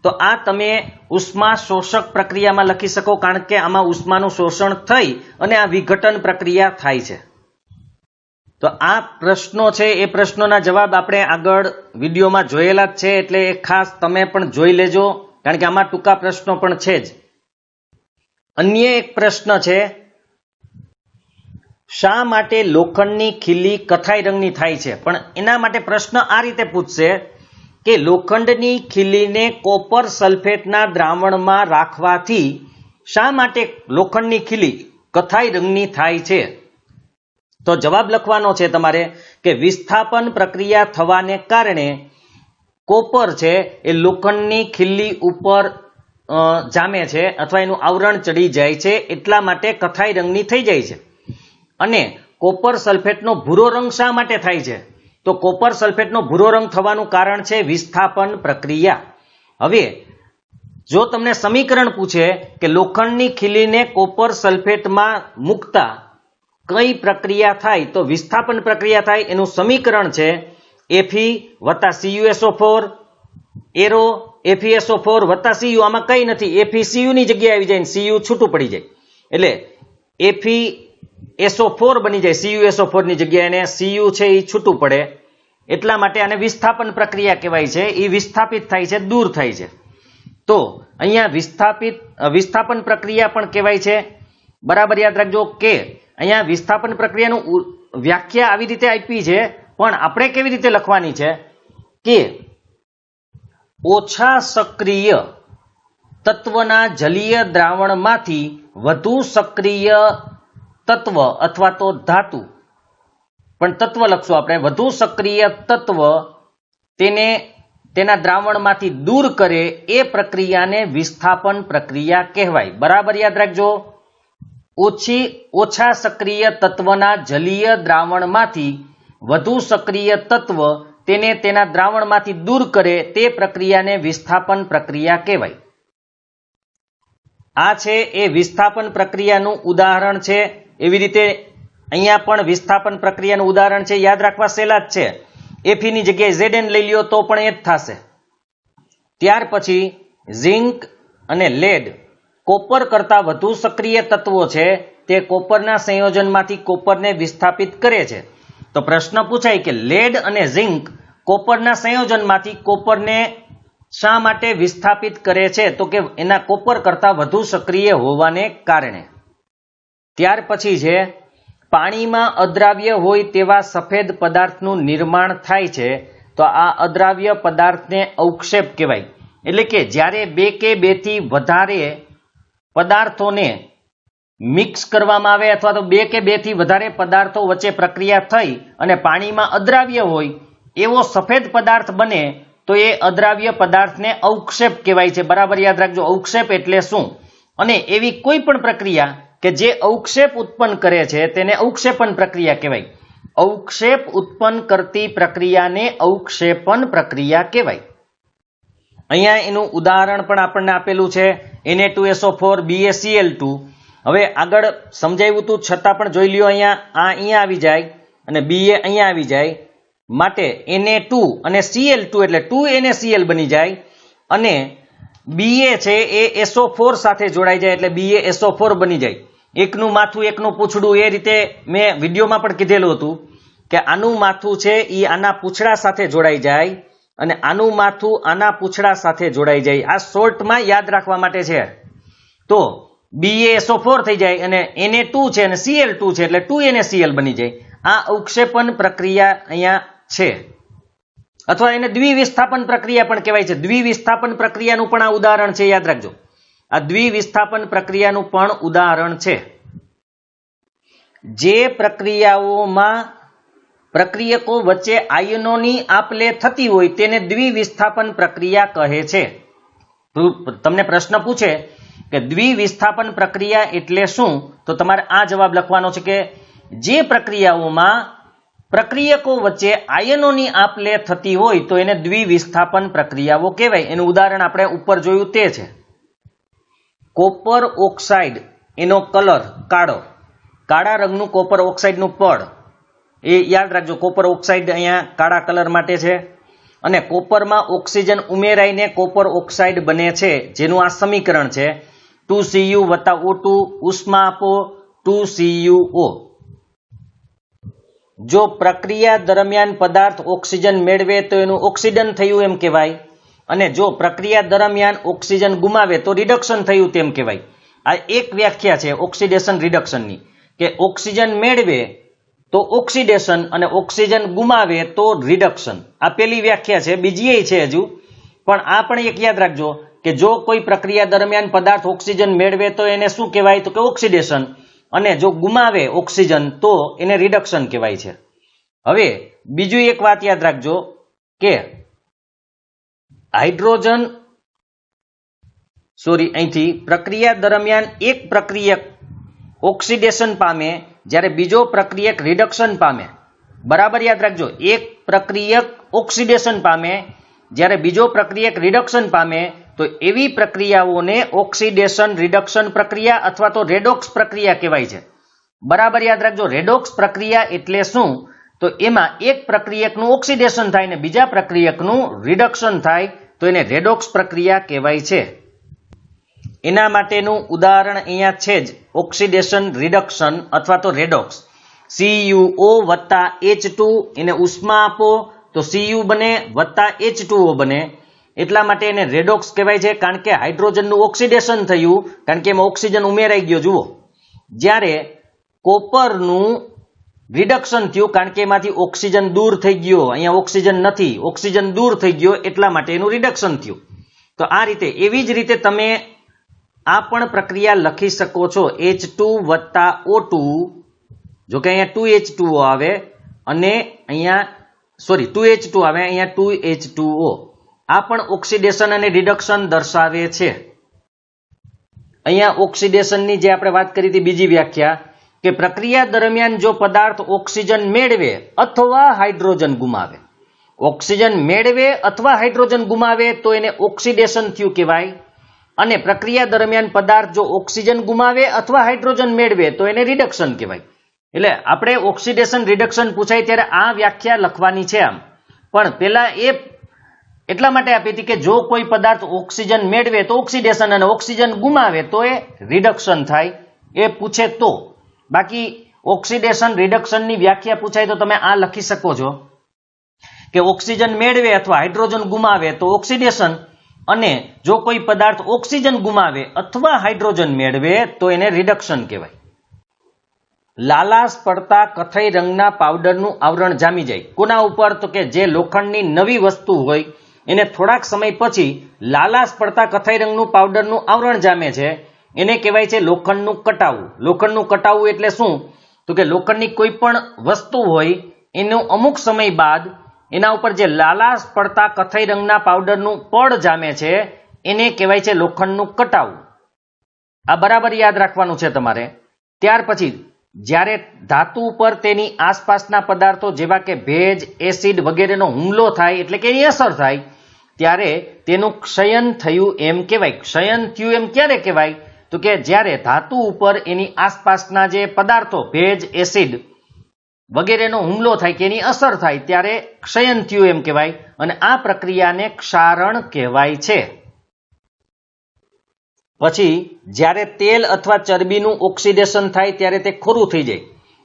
Speaker 1: તો આ તમે ઉષ્મા શોષક પ્રક્રિયામાં લખી શકો, કારણ કે આમાં ઉષ્માનું શોષણ થઈ અને આ વિઘટન પ્રક્રિયા થાય છે. તો આ પ્રશ્નો છે એ પ્રશ્નોના જવાબ આપણે આગળ વિડીયોમાં જોયેલા જ છે, એટલે એ ખાસ તમે પણ જોઈ લેજો, કારણ કે આમાં ટૂંકા પ્રશ્નો પણ છે જ. અન્ય એક પ્રશ્ન છે, શા માટે લોખંડની ખીલી કથાઈ રંગની થાય છે? પણ એના માટે પ્રશ્ન આ રીતે પૂછશે કે લોખંડની ખીલીને કોપર સલ્ફેટના દ્રાવણમાં રાખવાથી શા માટે લોખંડની ખીલી કથાઈ રંગની થાય છે? તો જવાબ લખવાનો છે તમારે કે વિસ્થાપન પ્રક્રિયા થવાને કારણે કોપર છે એ લોખંડની ખીલી ઉપર જામે છે અથવા એનું આવરણ ચડી જાય છે, એટલા માટે કથાઈ રંગની થઈ જાય છે. અને કોપર સલ્ફેટનો ભૂરો રંગ શા માટે થાય છે? તો કોપર સલ્ફેટનો ભૂરો રંગ થવાનું કારણ છે વિસ્થાપન પ્રક્રિયા. હવે જો તમને સમીકરણ પૂછે કે લોખંડની ખીલીને કોપર સલ્ફેટમાં મૂકતા કઈ પ્રક્રિયા થાય, તો વિસ્થાપન પ્રક્રિયા થાય. એનું સમીકરણ છે Fe વત્તા CuSO4 એરો FeSO4 વત્તા Cu. આમાં કઈ નથી, FeCu ની જગ્યાએ આવી જાય, Cu છૂટું પડી જાય, એટલે FeSO4 બની જાય CuSO4 ની જગ્યાએ, અને Cu છે એ છૂટું પડે, એટલા માટે આને વિસ્થાપન પ્રક્રિયા કહેવાય છે. એ વિસ્થાપિત થાય છે, દૂર થાય છે. તો અહીંયા વિસ્થાપન પ્રક્રિયા પણ કહેવાય છે. બરાબર યાદ રાખજો કે અહીંયા વિસ્થાપન પ્રક્રિયાનું વ્યાખ્યા આવી રીતે આપી છે, પણ આપણે કેવી રીતે લખવાની છે કે ઓછા સક્રિય તત્વના જલીય દ્રાવણમાંથી વધુ સક્રિય તત્વ અથવા તો ધાતુ, પણ તત્વ લખશું આપણે, વધુ સક્રિય તત્વ તેને તેના દ્રાવણમાંથી દૂર કરે એ પ્રક્રિયાને વિસ્થાપન પ્રક્રિયા કહેવાય. બરાબર યાદ રાખજો, ઓછા સક્રિય તત્વના જલીય દ્રાવણમાંથી વધુ સક્રિય તત્વ તેને તેના દ્રાવણમાંથી દૂર કરે તે પ્રક્રિયાને વિસ્થાપન પ્રક્રિયા કહેવાય. આ છે એ વિસ્થાપન પ્રક્રિયાનું ઉદાહરણ છે. એવી રીતે અહીંયા પણ વિસ્થાપન પ્રક્રિયાનું ઉદાહરણ છે, યાદ રાખવા સહેલા જ છે. Fe ની જગ્યાએ Zn લઈ લ્યો તો પણ એ જ થશે. ત્યાર પછી ઝિંક અને લેડ કોપર કરતા વધુ સક્રિય તત્વો છે, તે કોપરના સંયોજનમાંથી કોપરને વિસ્થાપિત કરે છે. તો પ્રશ્ન પૂછાય કે લેડ અને ઝિંક કોપરના સંયોજનમાંથી કોપરને શા માટે વિસ્થાપિત કરે છે? તો કે એના કોપર કરતા વધુ સક્રિય હોવાને કારણે. ત્યાર પછી છે પાણીમાં અદ્રાવ્ય હોય તેવા સફેદ પદાર્થનું નિર્માણ થાય છે. તો આ અદ્રાવ્ય પદાર્થને અવક્ષેપ કહેવાય. એટલે કે જ્યારે બે કે બેથી વધારે પદાર્થોને મિક્સ કરવામાં આવે અથવા તો બે કે બેથી વધારે પદાર્થો વચ્ચે પ્રક્રિયા થઈ અને પાણીમાં અદ્રાવ્ય હોય એવો સફેદ પદાર્થ બને તો એ અદ્રાવ્ય પદાર્થને અવક્ષેપ કહેવાય છે. બરાબર યાદ રાખજો, અવક્ષેપ એટલે શું? અને એવી કોઈ પણ પ્રક્રિયા કે જે અવક્ષેપ ઉત્પન્ન કરે છે તેને અવક્ષેપન પ્રક્રિયા કહેવાય. અવક્ષેપ ઉત્પન્ન કરતી પ્રક્રિયાને અવક્ષેપન પ્રક્રિયા કહેવાય. અહીંયા એનું ઉદાહરણ પણ આપણને આપેલું છે, Na2SO4 BaCl2. હવે આગળ સમજાવ્યું હતું છતાં પણ જોઈ લ્યો, અહીંયા આવી જાય અને Ba અહીંયા આવી જાય, માટે Na2 અને Cl2 એટલે 2NaCl બની જાય, અને Ba છે એ SO4 સાથે જોડાઈ જાય એટલે BaSO4 બની જાય. એકનું માથું એકનું પૂંછડું, એ રીતે મેં વિડીયોમાં પણ કીધેલું હતું કે આનું માથું છે એ આના પૂંછડા સાથે જોડાઈ જાય અને આનું માથું આના પૂંછડા સાથે જોડાઈ જાય. આ શોર્ટમાં યાદ રાખવા માટે છે. તો BaSO4 થઈ જાય અને Na2 છે અને Cl2 છે એટલે 2NaCl બની જાય. આ અવક્ષેપન પ્રક્રિયા અહીંયા છે, અથવા એને દ્વિવિસ્થાપન પ્રક્રિયા પણ કહેવાય છે. દ્વિવિસ્થાપન પ્રક્રિયાનું પણ આ ઉદાહરણ છે, યાદ રાખજો. આ દ્વિવિસ્થાપન પ્રક્રિયાનું પણ ઉદાહરણ છે. જે પ્રક્રિયાઓમાં પ્રક્રિયકો વચ્ચે આયનોની આપ-લે થતી હોય તેને દ્વિવિસ્થાપન પ્રક્રિયા કહે છે. તમને પ્રશ્ન પૂછે કે દ્વિવિસ્થાપન પ્રક્રિયા એટલે શું, તો તમારે આ જવાબ લખવાનો છે કે જે પ્રક્રિયાઓમાં પ્રક્રિયકો વચ્ચે આયનોની આપ-લે થતી હોય તો એને દ્વિવિસ્થાપન પ્રક્રિયાઓ કહેવાય. એનું ઉદાહરણ આપણે ઉપર જોયું તે છે. કોપર ઓક્સાઇડ, એનો કલર કાળો, કાળા રંગનું કોપર ઓક્સાઇડનું પડ, એ યાદ રાખજો. કોપર ઓક્સાઇડ અહીંયા કાળા કલર માટે છે. અને કોપરમાં ઓક્સિજન ઉમેરાઈને કોપર ઓક્સાઇડ બને છે, જેનું આ સમીકરણ છે 2Cu + O2, ઉષ્મા આપો 2CuO. જો પ્રક્રિયા દરમિયાન પદાર્થ ઓક્સિજન મેળવે તો એનું ઓક્સિડન થયું એમ કહેવાય, અને જો પ્રક્રિયા દરમિયાન ઓક્સિજન ગુમાવે તો રિડક્શન થયું તેમ કહેવાય. આ એક વ્યાખ્યા છે ઓક્સિડેશન રિડક્શનની, કે ઓક્સિજન મેળવે તો ઓક્સિડેશન અને ઓક્સિજન ગુમાવે તો રિડક્શન. આ પેલી વ્યાખ્યા છે, બીજી છે હજુ, પણ આ પણ એક યાદ રાખજો કે જો કોઈ પ્રક્રિયા દરમિયાન પદાર્થ ઓક્સિજન મેળવે તો એને શું કહેવાય, તો કે ઓક્સિડેશન, અને જો ગુમાવે ઓક્સિજન તો એને રિડક્શન કહેવાય છે. હવે બીજું એક વાત યાદ રાખજો કે અહીંથી પ્રક્રિયા દરમિયાન એક પ્રક્રિયક ઓક્સિડેશન પામે જ્યારે બીજો પ્રક્રિયક રિડક્શન પામે. બરાબર યાદ રાખજો, એક પ્રક્રિયક ઓક્સિડેશન પામે જ્યારે બીજો પ્રક્રિયક રિડક્શન પામે તો એવી પ્રક્રિયાઓને ઓક્સિડેશન રિડક્શન પ્રક્રિયા અથવા તો રેડોક્સ પ્રક્રિયા કહેવાય છે. બરાબર યાદ રાખજો. રેડોક્સ પ્રક્રિયા એટલે શું, તો એમાં એક પ્રક્રિયકનું ઓક્સિડેશન થાય ને બીજા પ્રક્રિયકનું રિડક્શન થાય તો એને રેડોક્સ પ્રક્રિયા કહેવાય છે. એના માટેનું ઉદાહરણ અહીંયા છે જ ઓક્સિડેશન રિડક્શન અથવા તો રેડોક્સ. CuO + H2, એને ઉષ્મા આપો તો Cu બને + H2O બને, એટલા માટે એને રેડોક્સ કહેવાય છે. કારણ કે હાઇડ્રોજનનું ઓક્સિડેશન થયું, કારણ કે એમાં ઓક્સિજન ઉમેરાઈ ગયો. જુઓ, જ્યારે કોપરનું રિડક્શન થયું કારણ કે એમાંથી ઓક્સિજન દૂર થઈ ગયો, અહીંયા ઓક્સિજન નથી, ઓક્સિજન દૂર થઈ ગયો એટલા માટે એનું રિડક્શન થયું. તો આ રીતે, એવી જ રીતે તમે આ પણ પ્રક્રિયા લખી શકો છો H2 + O2. જો કે અહીંયા 2H2O આવે અને અહીંયા 2H2 આવે, અહીંયા 2H2O. આ પણ ઓક્સિડેશન અને રિડક્શન દર્શાવે છે. અહીંયા ઓક્સિડેશનની જે આપણે વાત કરી હતી બીજી વ્યાખ્યા, કે પ્રક્રિયા દરમિયાન જો પદાર્થ ઓક્સિજન મેળવે અથવા હાઇડ્રોજન ગુમાવે. ઓક્સિજન મેળવે અથવા હાઇડ્રોજન ગુમાવે તો એને ઓક્સિડેશન થયું કહેવાય, અને પ્રક્રિયા દરમિયાન પદાર્થ જો ઓક્સિજન ગુમાવે અથવા હાઇડ્રોજન મેળવે તો એને રિડક્શન કહેવાય. એટલે આપણે ઓક્સિડેશન રિડક્શન પૂછાય ત્યારે આ વ્યાખ્યા લખવાની છે. આમ પણ પેલા એ એટલા માટે આપી હતી કે જો કોઈ પદાર્થ ઓક્સિજન મેળવે તો ઓક્સિડેશન અને ઓક્સિજન ગુમાવે તો એ રિડક્શન થાય, એ પૂછે તો. બાકી ઓક્સિડેશન રિડક્શનની વ્યાખ્યા પૂછાય તો તમે આ લખી શકો છો કે ઓક્સિજન મેળવે અથવા હાઇડ્રોજન ગુમાવે તો ઓક્સિડેશન, અને જો કોઈ પદાર્થ ઓક્સિજન ગુમાવે અથવા હાઇડ્રોજન મેળવે તો એને રિડક્શન કહેવાય. લાલાશ પડતા કથ્થઈ રંગના પાવડરનું આવરણ જામી જાય. કોના ઉપર, તો કે જે લોખંડની નવી વસ્તુ હોય એને થોડાક સમય પછી લાલાશ પડતા કથ્થઈ રંગનું પાવડરનું આવરણ જામે છે, એને કહેવાય છે લોખંડનું કટાવું. લોખંડનું કટાવું એટલે શું, તો કે લોખંડની કોઈ પણ વસ્તુ હોય એનો અમુક સમય બાદ એના ઉપર જે લાલાશ પડતા કથ્થઈ રંગના પાવડરનું પડ જામે છે એને કહેવાય છે લોખંડનું કટાવું. આ બરાબર યાદ રાખવાનું છે તમારે. ત્યાર પછી જ્યારે ધાતુ ઉપર તેની આસપાસના પદાર્થો જેવા કે ભેજ, એસિડ વગેરેનો હુમલો થાય એટલે કે એની અસર થાય ત્યારે તેનું ક્ષયન થયું એમ કહેવાય. ક્ષયન થયું એમ ક્યારે કહેવાય, તો કે જ્યારે ધાતુ ઉપર એની આસપાસના જે પદાર્થો ભેજ, એસિડ વગેરેનો હુમલો થાય કે એની અસર થાય ત્યારે ક્ષયન થયું એમ કહેવાય, અને આ પ્રક્રિયાને ક્ષારણ કહેવાય છે. પછી જ્યારે તેલ અથવા ચરબીનું ઓક્સિડેશન થાય ત્યારે તે ખોરું થઈ જાય.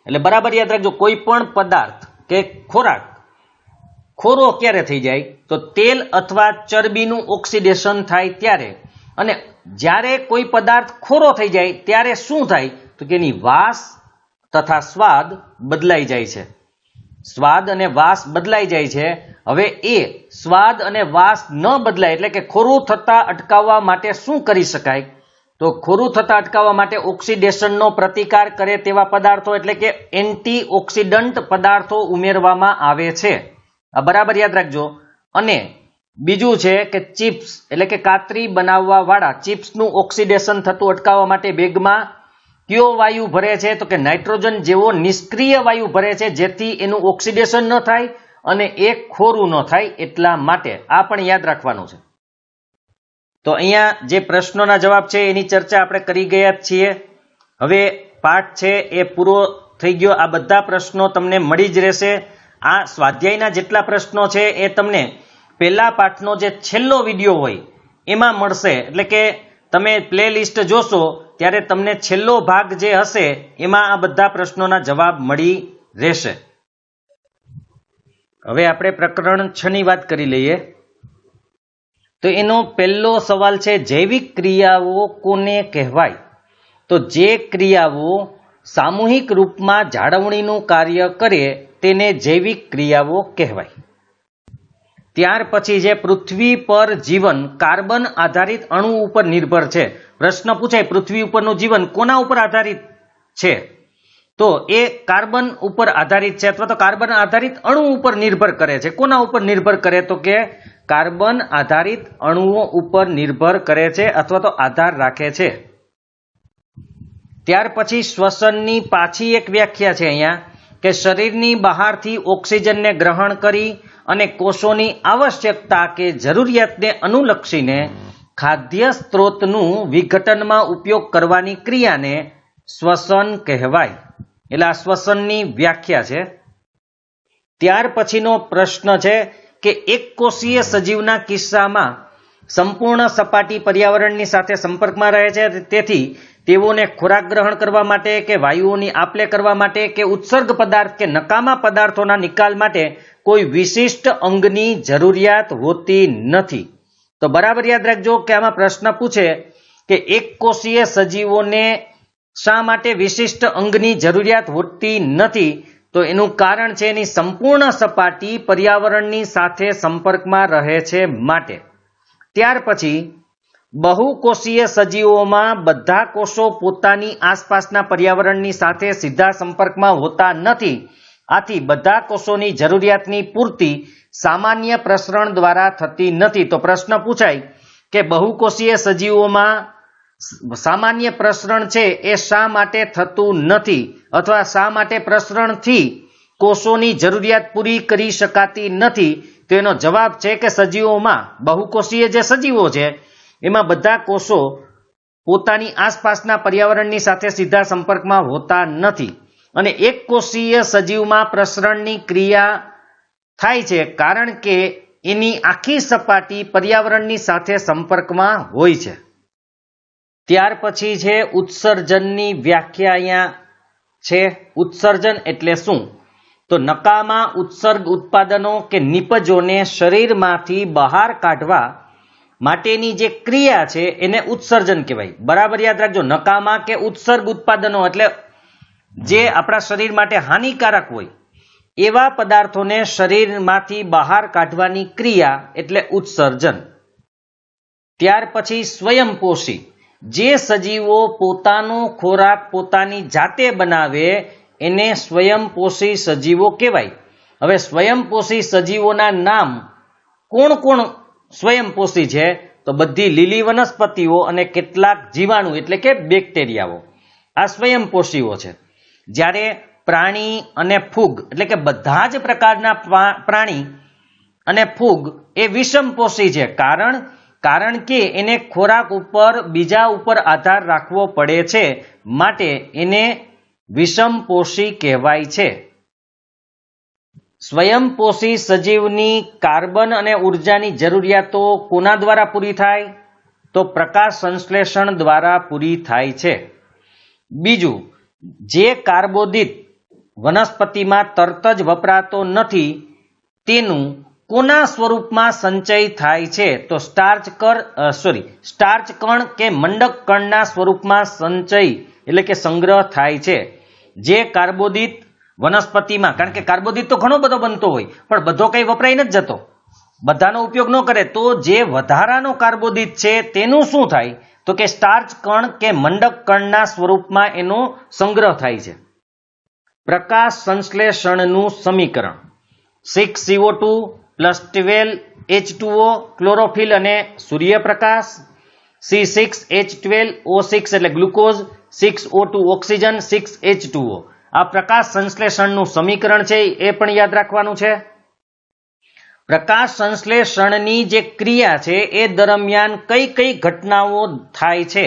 Speaker 1: એટલે બરાબર યાદ રાખજો, કોઈ પણ પદાર્થ કે ખોરાક ખોરો ક્યારે થઈ જાય, તો તેલ અથવા ચરબીનું ઓક્સિડેશન થાય ત્યારે. અને જ્યારે કોઈ પદાર્થ ખોરો થઈ જાય ત્યારે શું થાય તો કે એની વાસ તથા સ્વાદ બદલાઈ જાય છે. સ્વાદ અને વાસ બદલાઈ જાય છે. હવે એ સ્વાદ અને વાસ ન બદલાય એટલે કે ખોરું થતા અટકાવવા માટે શું કરી શકાય તો ખોરું થતા અટકાવવા માટે ઓક્સિડેશનનો પ્રતિકાર કરે તેવા પદાર્થો એટલે કે એન્ટીઓક્સિડન્ટ પદાર્થો ઉમેરવામાં આવે છે. આ બરાબર યાદ રાખજો. અને બીજું છે કે ચિપ્સ એટલે કે કાતરી બનાવવા વાળા ચિપ્સનું ઓક્સિડેશન થતું અટકાવવા માટે બેગમાં કયો વાયુ ભરે છે તો કે નાઇટ્રોજન જેવો નિષ્ક્રિય વાયુ ભરે છે, જેથી એનું ઓક્સિડેશન ન થાય અને એ ખોરું ન થાય એટલા માટે. આ પણ યાદ રાખવાનું છે. તો અહીંયા જે પ્રશ્નોના જવાબ છે એની ચર્ચા આપણે કરી ગયા જ છીએ. હવે પાઠ છે એ પૂરો થઈ ગયો. આ બધા પ્રશ્નો તમને મળી જ રહેશે. આ સ્વાધ્યાયના જેટલા પ્રશ્નો છે એ તમને પહેલા પાઠનો જે છેલ્લો વિડીયો હોય એમાં મળશે. એટલે કે તમે પ્લે લિસ્ટ જોશો ત્યારે તમને છેલ્લો ભાગ જે હશે એમાં આ બધા પ્રશ્નોના જવાબ મળી રહેશે. હવે આપણે પ્રકરણ 6 ની વાત કરી લઈએ. તો એનો પહેલો સવાલ છે જૈવિક ક્રિયાઓ કોને કહેવાય? તો જે ક્રિયાઓ સામૂહિક રૂપમાં જાળવણીનું કાર્ય કરે તેને જૈવિક ક્રિયાઓ કહેવાય. ત્યાર પછી જે પૃથ્વી પર જીવન કાર્બન આધારિત અણુ ઉપર નિર્ભર છે. પ્રશ્ન પૂછાય પૃથ્વી ઉપરનું જીવન કોના ઉપર આધારિત છે? તો એ કાર્બન ઉપર આધારિત છે અથવા તો કાર્બન આધારિત અણુ ઉપર નિર્ભર કરે છે. કોના ઉપર નિર્ભર કરે તો કે કાર્બન આધારિત અણુઓ ઉપર નિર્ભર કરે છે અથવા તો આધાર રાખે છે. ત્યાર પછી શ્વસનની પાછી એક વ્યાખ્યા છે અહીંયા કે શરીરની બહારથી ઓક્સિજનને ગ્રહણ કરી અને કોષોની આવશ્યકતા કે જરૂરિયાતને અનુલક્ષીને ખાદ્ય સ્ત્રોતનું વિઘટનમાં ઉપયોગ કરવાની ક્રિયાને શ્વસન કહેવાય. એટલે આ શ્વસનની વ્યાખ્યા છે. ત્યાર પછીનો પ્રશ્ન છે કે એક કોષીય સજીવના કિસ્સામાં સંપૂર્ણ સપાટી પર્યાવરણની સાથે સંપર્કમાં રહે છે, તેથી તેઓને ખોરાક ગ્રહણ કરવા માટે કે વાયુઓની આપલે કરવા માટે કે ઉત્સર્ગ પદાર્થ કે નકામા પદાર્થોના નિકાલ માટે કોઈ વિશિષ્ટ અંગની જરૂરિયાત હોતી નથી. તો બરાબર યાદ રાખજો કે આમાં પ્રશ્ન પૂછે કે એક કોષીય સજીવોને શા માટે વિશિષ્ટ અંગની જરૂરિયાત હોતી નથી તો એનું કારણ છે એની સંપૂર્ણ સપાટી પર્યાવરણની સાથે સંપર્કમાં રહે છે માટે. ત્યાર પછી બહુકોષીય સજીવોમાં બધા કોષો પોતાની આસપાસના પર્યાવરણની સાથે સીધા સંપર્કમાં હોતા નથી. આથી બધા કોષોની જરૂરિયાતની પૂર્તિ સામાન્ય પ્રસરણ દ્વારા થતી નથી. તો પ્રશ્ન પૂછાય કે બહુકોષીય સજીવોમાં સામાન્ય પ્રસરણ છે એ શા માટે થતું નથી અથવા શા માટે પ્રસરણથી કોષોની જરૂરિયાત પૂરી કરી શકાતી નથી? તો એનો જવાબ છે કે સજીવોમાં બહુકોષીય જે સજીવો છે એમાં બધા કોષો પોતાની આસપાસના પર્યાવરણની સાથે સીધા સંપર્કમાં હોતા નથી. અને એક કોષીય સજીવમાં પ્રસરણની ક્રિયા થાય છે કારણ કે એની આખી સપાટી પર્યાવરણની સાથે સંપર્કમાં હોય છે. ત્યાર પછી છે ઉત્સર્જનની વ્યાખ્યા અહીંયા છે. ઉત્સર્જન એટલે શું? તો નકામા ઉત્સર્ગ ઉત્પાદનો કે નિપજોને શરીરમાંથી બહાર કાઢવા માટેની જે ક્રિયા છે એને ઉત્સર્જન કહેવાય. બરાબર યાદ રાખજો. નકામા કે ઉત્સર્ગ ઉત્પાદનો એટલે જે આપણા શરીર માટે હાનિકારક હોય એવા પદાર્થોને શરીરમાંથી બહાર કાઢવાની ક્રિયા એટલે ઉત્સર્જન. ત્યાર પછી સ્વયંપોષી જે સજીવો પોતાનો ખોરાક પોતાની જાતે બનાવે એને સ્વયંપોષી સજીવો કહેવાય. હવે સ્વયંપોષી સજીવોના નામ કોણ કોણ સ્વયંપોષી છે? તો બધી લીલી વનસ્પતિઓ અને કેટલાક જીવાણુ એટલે કે બેક્ટેરિયાઓ આ સ્વયંપોષીઓ છે. જ્યારે પ્રાણી અને ફૂગ એટલે કે બધા જ પ્રકારના પ્રાણી અને ફૂગ એ વિષમપોષી છે. કારણ કે એને ખોરાક ઉપર બીજા ઉપર આધાર રાખવો પડે છે માટે એને વિષમપોષી કહેવાય છે. સ્વયંપોષી સજીવની કાર્બન અને ઉર્જાની જરૂરિયાતો કોના દ્વારા પૂરી થાય? તો પ્રકાશ સંશ્લેષણ દ્વારા પૂરી થાય છે. બીજું, જે કાર્બોદિત વનસ્પતિમાં તરત જ વપરાતો નથી તેનું કોના સ્વરૂપમાં સંચય થાય છે? તો સ્ટાર્ચ કણ કે મંડક કણના સ્વરૂપમાં સંચય એટલે કે સંગ્રહ થાય છે. જે કાર્બોદિત વનસ્પતિમાં, કારણ કે કાર્બોદિત તો ઘણો બધો બનતો હોય પણ બધો કઈ વપરાઈ નથી જતો, બધાનો ઉપયોગ ન કરે, તો જે વધારાનો કાર્બોદિત છે તેનું શું થાય? તો કે સ્ટાર્ચ કણ કે મંડક કણના સ્વરૂપમાં એનો સંગ્રહ થાય છે. પ્રકાશ સંશ્લેષણનું સમીકરણ 6CO2 + 12H2O ક્લોરોફિલ અને સૂર્યપ્રકાશ, C6H12O6 એટલે ગ્લુકોઝ, 6O2 ઓક્સિજન, 6H2O. આ પ્રકાશ સંશ્લેષણનું સમીકરણ છે, એ પણ યાદ રાખવાનું છે. પ્રકાશ સંશ્લેષણની જે ક્રિયા છે એ દરમિયાન કઈ કઈ ઘટનાઓ થાય છે?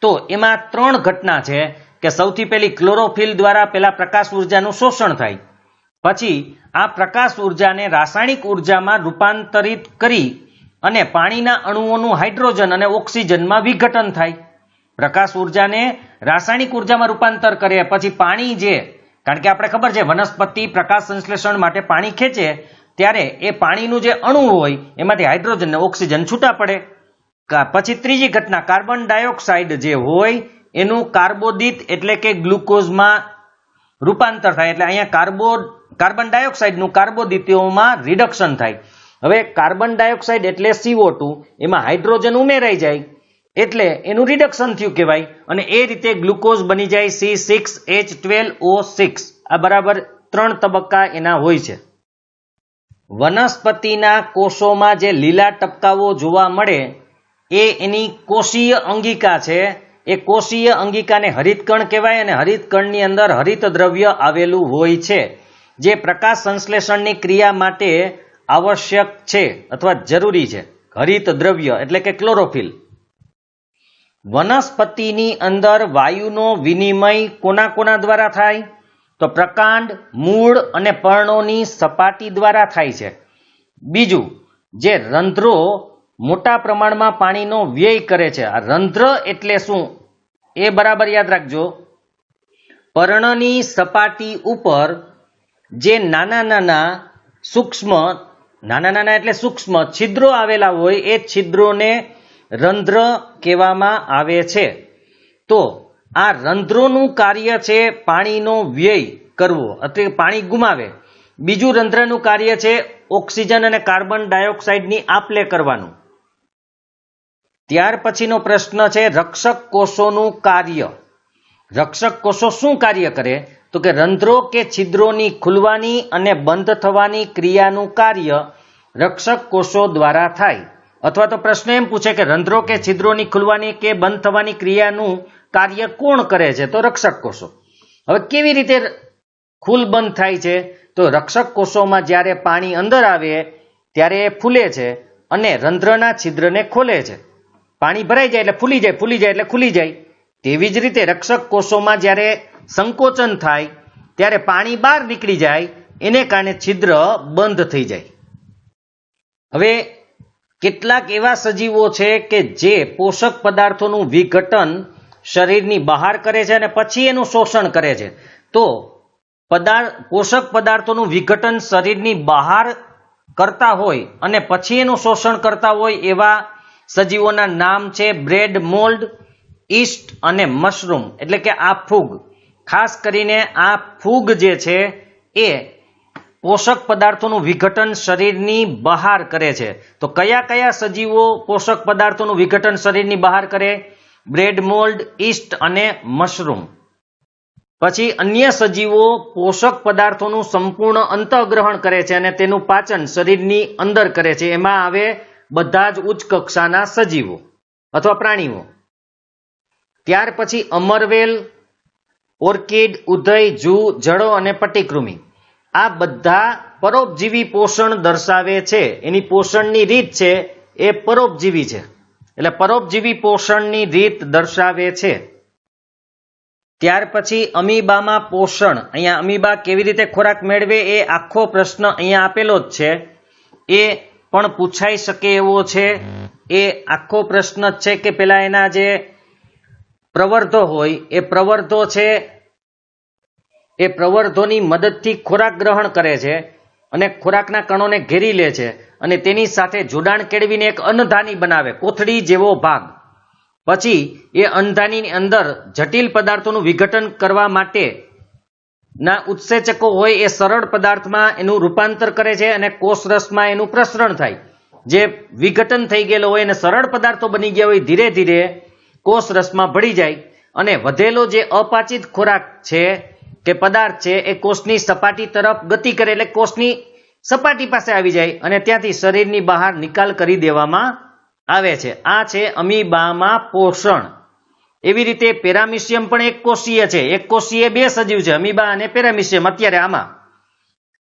Speaker 1: તો એમાં 3 ઘટના છે કે સૌથી પહેલી ક્લોરોફિલ દ્વારા પેલા પ્રકાશ ઉર્જાનું શોષણ થાય, પછી આ પ્રકાશ ઉર્જાને રાસાયણિક ઉર્જામાં રૂપાંતરિત કરી અને પાણીના અણુઓનું હાઇડ્રોજન અને ઓક્સિજનમાં વિઘટન થાય. પ્રકાશ ઉર્જાને રાસાયણિક ઉર્જામાં રૂપાંતર કરે પછી પાણી, જે કારણ કે આપણે ખબર છે વનસ્પતિ પ્રકાશ સંશ્લેષણ માટે પાણી ખેંચે ત્યારે એ પાણીનું જે અણુ હોય એમાંથી હાઇડ્રોજન અને ઓક્સિજન છૂટા પડે. પછી ત્રીજી ઘટના કાર્બન ડાયોક્સાઇડ જે હોય એનું કાર્બોદિત એટલે કે ગ્લુકોઝમાં રૂપાંતર થાય, એટલે અહીંયા કાર્બન ડાયોક્સાઇડનું કાર્બોદિતોમાં રિડક્શન થાય. હવે કાર્બન ડાયોક્સાઇડ એટલે CO2, એમાં હાઇડ્રોજન ઉમેરાઈ જાય એટલે એનું રિડક્શન થયું કહેવાય, અને એ રીતે ગ્લુકોઝ બની જાય C6H12O6. આ બરાબર 3 તબક્કા એના હોય છે. વનસ્પતિના કોષોમાં જે લીલા ટપકાઓ જોવા મળે એ એની કોષીય અંગિકા છે. એ કોષીય અંગિકાને હરિતકણ કહેવાય અને હરિતકણની અંદર હરિત દ્રવ્ય આવેલું હોય છે, જે પ્રકાશ સંશ્લેષણની ક્રિયા માટે આવશ્યક છે અથવા જરૂરી છે. હરિત દ્રવ્ય એટલે કે ક્લોરોફિલ. વનસ્પતિની અંદર વાયુનો વિનિમય કોના દ્વારા થાય? તો પ્રકાંડ, મૂળ અને પર્ણોની સપાટી દ્વારા થાય છે. બીજું, જે રંધ્રો મોટા પ્રમાણમાં પાણીનો વ્યય કરે છે. આ રંધ્ર એટલે શું એ બરાબર યાદ રાખજો. પર્ણની સપાટી ઉપર જે નાના એટલે સૂક્ષ્મ છિદ્રો આવેલા હોય એ છિદ્રોને રંધ્ર કહેવામાં આવે છે. તો આ રંધ્રોનું કાર્ય છે પાણીનો વ્યય કરવો એટલે પાણી ગુમાવે. બીજું રંધ્રનું કાર્ય છે ઓક્સિજન અને કાર્બન ડાયોક્સાઇડની આપ-લે કરવાનું. ત્યાર પછીનો પ્રશ્ન છે રક્ષક કોષોનું કાર્ય. રક્ષક કોષો શું કાર્ય કરે? તો કે રંધ્રો કે છિદ્રોની ખુલવાની અને બંધ થવાની ક્રિયાનું કાર્ય રક્ષક કોષો દ્વારા થાય. અથવા તો પ્રશ્ન એમ પૂછે કે રંધ્રો કે છિદ્રોની ખુલવાની કે બંધ થવાની ક્રિયાનું કાર્ય કોણ કરે છે? તો રક્ષક કોષો. હવે કેવી રીતે ખુલ બંધ થાય છે? તો રક્ષક કોષોમાં જ્યારે પાણી અંદર આવે ત્યારે એ ફૂલે છે અને રંધ્રના છિદ્રને ખોલે છે. પાણી ભરાઈ જાય એટલે ફૂલી જાય એટલે ખુલી જાય. તેવી જ રીતે રક્ષક કોષોમાં જ્યારે સંકોચન થાય ત્યારે પાણી બહાર નીકળી જાય, એને કારણે છિદ્ર બંધ થઈ જાય. હવે કેટલાક એવા સજીવો છે કે જે પોષક પદાર્થોનું વિઘટન શરીરની બહાર કરે છે અને પછી એનું શોષણ કરે છે. તો પોષક પદાર્થોનું વિઘટન શરીરની બહાર કરતા હોય અને પછી એનું શોષણ કરતા હોય એવા સજીવોના નામ છે બ્રેડ મોલ્ડ, ઈસ્ટ અને મશરૂમ એટલે કે આ ફૂગ. ખાસ કરીને આ ફૂગ જે છે એ પોષક પદાર્થોનું વિઘટન શરીરની બહાર કરે છે. તો કયા કયા સજીવો પોષક પદાર્થોનું વિઘટન શરીરની બહાર કરે? બ્રેડ મોલ્ડ, ઈસ્ટ અને મશરૂમ. પછી અન્ય સજીવો પોષક પદાર્થોનું સંપૂર્ણ અંતઃગ્રહણ કરે છે અને તેનું પાચન શરીરની અંદર કરે છે. એમાં આવે બધા જ ઉચ્ચ કક્ષાના સજીવો અથવા પ્રાણીઓ. ત્યાર પછી અમરવેલ, ઓર્કિડ, ઉધઈ, જૂ, જડો અને પટ્ટીકૃમિ. આ બધા પરોપજીવી પોષણ દર્શાવે છે. એની પોષણની રીત છે એ પરોપજીવી છે, એટલે પરોપજીવી પોષણની રીત દર્શાવે છે. ત્યાર પછી અમીબામાં પોષણ. અહીંયા અમીબા કેવી રીતે ખોરાક મેળવે એ આખો પ્રશ્ન અહીંયા આપેલો જ છે. એ પણ પૂછાઈ શકે એવો છે. એ આખો પ્રશ્ન જ છે કે પેલા એના જે પ્રવર્ધો હોય એ પ્રવર્ધો છે એ પ્રવર્ધોની મદદથી ખોરાક ગ્રહણ કરે છે. અને ખોરાકના કણોને ઘેરી લે છે અને તેની સાથે જોડાણ કેળવીને એક અન્નધાની બનાવે, કોથળી જેવો ભાગ. પછી એ અન્નધાનીની અંદર જટિલ પદાર્થોનું વિઘટન કરવા માટે ના ઉત્સેચકો હોય એ સરળ પદાર્થમાં એનું રૂપાંતર કરે છે અને કોષરસમાં એનું પ્રસરણ થાય. જે વિઘટન થઈ ગયેલો હોય અને સરળ પદાર્થો બની ગયા હોય ધીરે ધીરે કોષરસમાં ભળી જાય અને વધેલો જે અપાચિત ખોરાક છે કે પદાર્થ છે એ કોષની સપાટી તરફ ગતિ કરે, એટલે કોષની સપાટી પાસે આવી જાય અને ત્યાંથી શરીરની બહાર નિકાલ કરી દેવામાં આવે છે. આ છે અમીબામાં પોષણ. એવી રીતે પેરામિશિયમ પણ એક કોષીય છે. એક કોષીય બે સજીવ છે, અમીબા અને પેરામિશિયમ. અત્યારે આમાં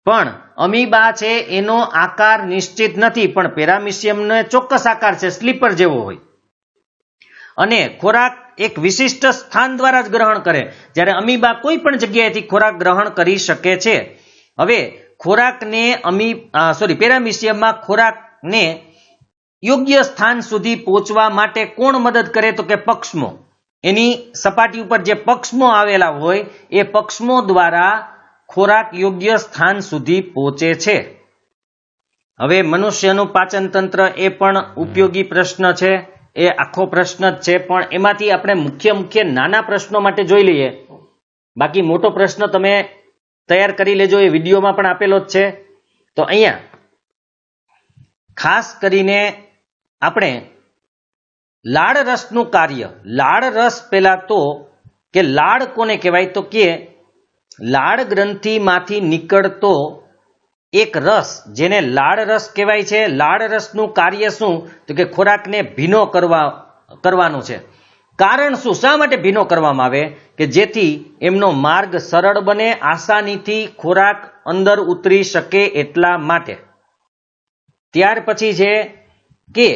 Speaker 1: પણ અમીબા છે એનો આકાર નિશ્ચિત નથી, પણ પેરામિશિયમનો ચોક્કસ આકાર છે, સ્લીપર જેવો હોય. અને ખોરાક એક વિશિષ્ટ સ્થાન દ્વારા જ ગ્રહણ કરે, જ્યારે અમીબા કોઈ પણ જગ્યાએથી ખોરાક ગ્રહણ કરી શકે છે. હવે ખોરાકને પેરામિશિયમમાં ખોરાકને યોગ્ય સ્થાન સુધી પહોંચવા માટે કોણ મદદ કરે? તો કે પક્ષમો. એની સપાટી ઉપર જે પક્ષમો આવેલા હોય એ પક્ષમો દ્વારા ખોરાક યોગ્ય સ્થાન સુધી પહોંચે છે. હવે મનુષ્યનું પાચન તંત્ર એ પણ ઉપયોગી પ્રશ્ન છે, એ આખો પ્રશ્ન જ છે, પણ એમાંથી આપણે મુખ્ય નાના પ્રશ્નો માટે જોઈ લઈએ. બાકી મોટો પ્રશ્ન તમે તૈયાર કરી લેજો, એ વિડીયોમાં પણ આપેલો જ છે. તો અહીંયા ખાસ કરીને આપણે લાળ રસનું કાર્ય, લાળ રસ પહેલા તો કે લાળ કોને કહેવાય? તો કે લાળ ગ્રંથિમાંથી નીકળતો એક રસ જેને લાળ રસ કહેવાય છે. લાળ રસનું કાર્ય શું? તો કે ખોરાકને ભીનો કરવાનું છે. કારણ શું? શા માટે ભીનો કરવામાં આવે? કે જેથી એમનો માર્ગ સરળ બને, આસાનીથી ખોરાક અંદર ઉતરી શકે એટલા માટે. ત્યાર પછી છે કે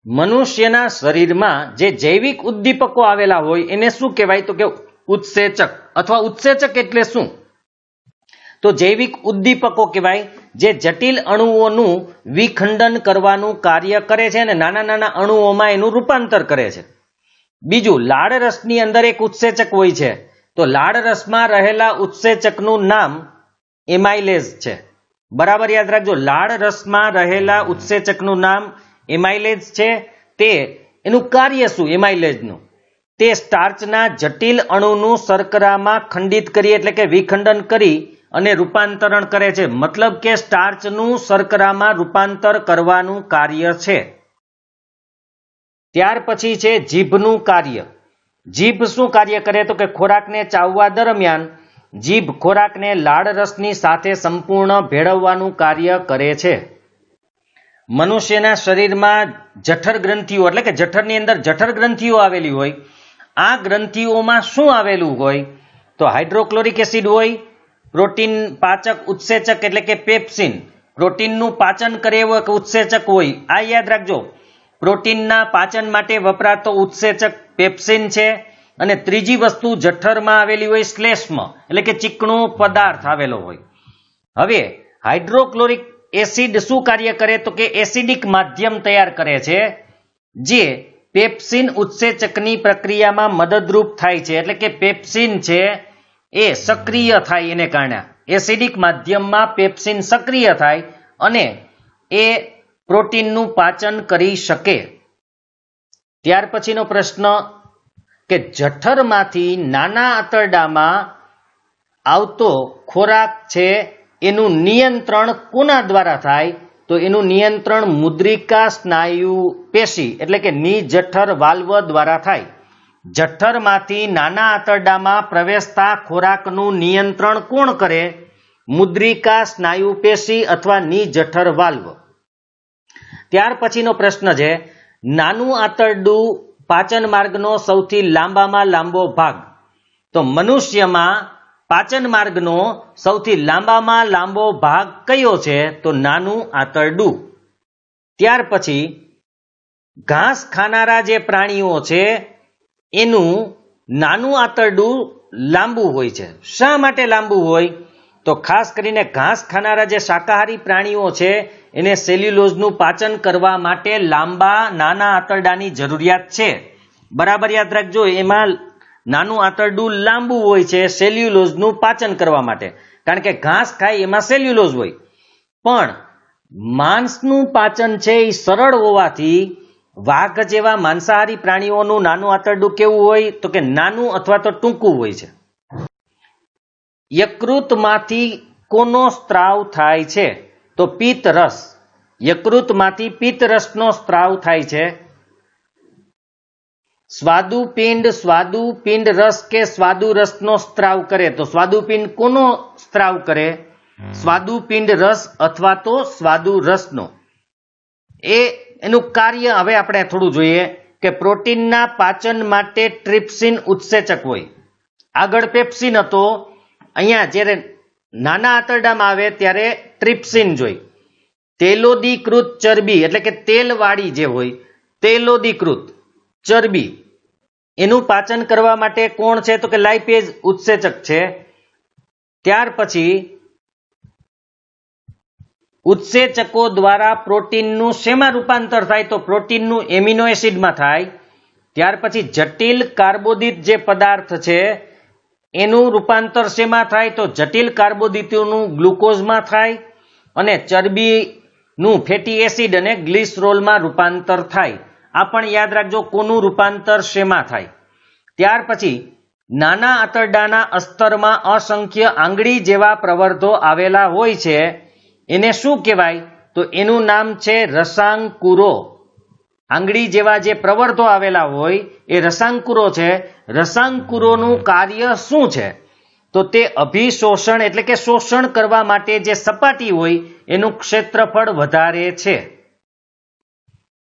Speaker 1: મનુષ્યના શરીરમાં જે જૈવિક ઉદ્દીપકો આવેલા હોય એને શું કહેવાય? તો કે ઉત્સેચક. અથવા ઉત્સેચક એટલે શું? તો જૈવિક ઉદ્દીપકો કહેવાય જે જટિલ અણુઓનું વિખંડન કરવાનું કાર્ય કરે છે અને નાના નાના અણુઓમાં એનું રૂપાંતર કરે છે. બીજું, લાળ રસની અંદર એક ઉત્સેચક હોય છે, તો લાળ રસમાં રહેલા ઉત્સેચકનું નામ એમાઇલેઝ છે. બરાબર યાદ રાખજો, લાળ રસમાં રહેલા ઉત્સેચકનું નામ એમાઇલેઝ છે. તે એનું કાર્ય શું? એમાઇલેઝનું તે સ્ટાર્ચના જટિલ અણુનું શર્કરામાં ખંડિત કરી, એટલે કે વિખંડન કરી અને રૂપાંતરણ કરે છે. મતલબ કે સ્ટાર્ચનું શર્કરામાં રૂપાંતર કરવાનું કાર્ય છે. ત્યાર પછી છે જીભનું કાર્ય. જીભ શું કાર્ય કરે? તો કે ખોરાકને ચાવવા દરમિયાન જીભ ખોરાકને લાળ રસની સાથે સંપૂર્ણ ભેળવવાનું કાર્ય કરે છે. મનુષ્યના શરીરમાં જઠર ગ્રંથિઓ, એટલે કે જઠરની અંદર જઠર ગ્રંથિઓ આવેલી હોય. આ ગ્રંથિઓમાં શું આવેલું હોય? તો હાઇડ્રોક્લોરિક એસિડ હોય, પ્રોટીન પાચક ઉત્સેચક એટલે કે પેપ્સિન, પ્રોટીનનું પાચન કરે એવો એક ઉત્સેચક હોય. આ યાદ રાખજો, પ્રોટીનના પાચન માટે વપરાતો ઉત્સેચક પેપ્સિન છે. અને ત્રીજી વસ્તુ જઠરમાં આવેલી હોય શ્લેષ્મ, એટલે કે ચીકણો પદાર્થ આવેલો હોય. હવે હાઇડ્રોક્લોરિક એસિડ શું કાર્ય કરે? તો કે એસિડિક માધ્યમ તૈયાર કરે છે, જે પેપ્સિન ઉત્સેચકની પ્રક્રિયામાં મદદરૂપ થાય છે. એટલે કે પેપ્સિન છે એ સક્રિય થાય, એને કારણે એસિડિક માધ્યમમાં પેપ્સિન સક્રિય થાય અને એ પ્રોટીનનું પાચન કરી શકે. ત્યાર પછીનો પ્રશ્ન કે જઠરમાંથી નાના આંતરડામાં આવતો ખોરાક છે એનું નિયંત્રણ કોના દ્વારા થાય? તો એનું નિયંત્રણ મુદ્રિકા સ્નાયુ પેશી એટલે કે નિજઠર વાલ્વ દ્વારા થાય. જઠરમાંથી નાના આંતરડામાં પ્રવેશતા ખોરાકનું નિયંત્રણ કોણ કરે? મુદ્રિકા સ્નાયુ પેશી અથવા નિજઠર વાલ્વ. ત્યાર પછીનો પ્રશ્ન છે, નાનું આંતરડું પાચન માર્ગનો સૌથી લાંબામાં લાંબો ભાગ. તો મનુષ્યમાં પાચન માર્ગનો સૌથી લાંબામાં લાંબો ભાગ કયો છે? તો નાનું આંતરડું. ત્યાર પછી ઘાસ ખાનારા જે પ્રાણીઓ છે એનું નાનું આંતરડું લાંબુ હોય છે. શા માટે લાંબુ હોય? તો ખાસ કરીને ઘાસ ખાનારા જે શાકાહારી પ્રાણીઓ છે એને સેલ્યુલોઝનું પાચન કરવા માટે લાંબા નાના આંતરડાની જરૂરિયાત છે. બરાબર યાદ રાખજો, એમાં નાનું આંતરડું લાંબુ હોય છે સેલ્યુલોઝનું પાચન કરવા માટે. કારણ કે ઘાસ ખાય એમાં સેલ્યુલોઝ હોય, પણ માંસનું પાચન છે એ સરળ હોવાથી વાઘ જેવા માંસાહારી પ્રાણીઓનું નાનું આંતરડું કેવું હોય તો કે નાનું અથવા તો ટૂંકું હોય છે. યકૃતમાંથી કોનો સ્ત્રાવ થાય છે તો પિત્ત રસ. યકૃતમાંથી પિત્ત રસનો સ્ત્રાવ થાય છે. સ્વાદુપિંડ રસ કે સ્વાદુ રસનો સ્ત્રાવ કરે તો સ્વાદુપિંડ કોનો સ્ત્રાવ કરે? સ્વાદુપિંડ રસ અથવા તો સ્વાદુ રસનો. એનું કાર્ય હવે આપણે થોડું જોઈએ કે પ્રોટીનના પાચન માટે ટ્રિપ્સિન ઉત્સેચક હોય. આગળ પેપ્સિન હતો, અહીંયા જ્યારે નાના આંતરડામાં આવે ત્યારે ટ્રિપ્સિન જોઈ. તેલોદીકૃત ચરબી એટલે કે તેલવાળી જે હોય તેલોદીકૃત ચરબી એનું પાચન કરવા માટે કોણ છે તો કે લાઇપેઝ ઉત્સેચક છે. ત્યાર પછી ઉત્સેચકો દ્વારા પ્રોટીનનું શેમાં રૂપાંતર થાય તો પ્રોટીનનું એમિનો એસિડમાં થાય. ત્યાર પછી જટિલ કાર્બોદિત જે પદાર્થ છે એનું રૂપાંતર શેમાં થાય તો જટિલ કાર્બોદિતોનું ગ્લુકોઝમાં થાય અને ચરબીનું ફેટી એસિડ અને ગ્લિસરોલમાં રૂપાંતર થાય. આ પણ યાદ રાખજો કોનું રૂપાંતર શેમાં થાય. ત્યાર પછી નાના આંતરડાના અસ્તરમાં અસંખ્ય આંગળી જેવા પ્રવર્ધો આવેલા હોય છે, એને શું કહેવાય તો એનું નામ છે રસાંકુરો. આંગળી જેવા જે પ્રવર્ધો આવેલા હોય એ રસાંકુરો છે. રસાંકુરોનું કાર્ય શું છે તો તે અભિશોષણ એટલે કે શોષણ કરવા માટે જે સપાટી હોય એનું ક્ષેત્રફળ વધારે છે.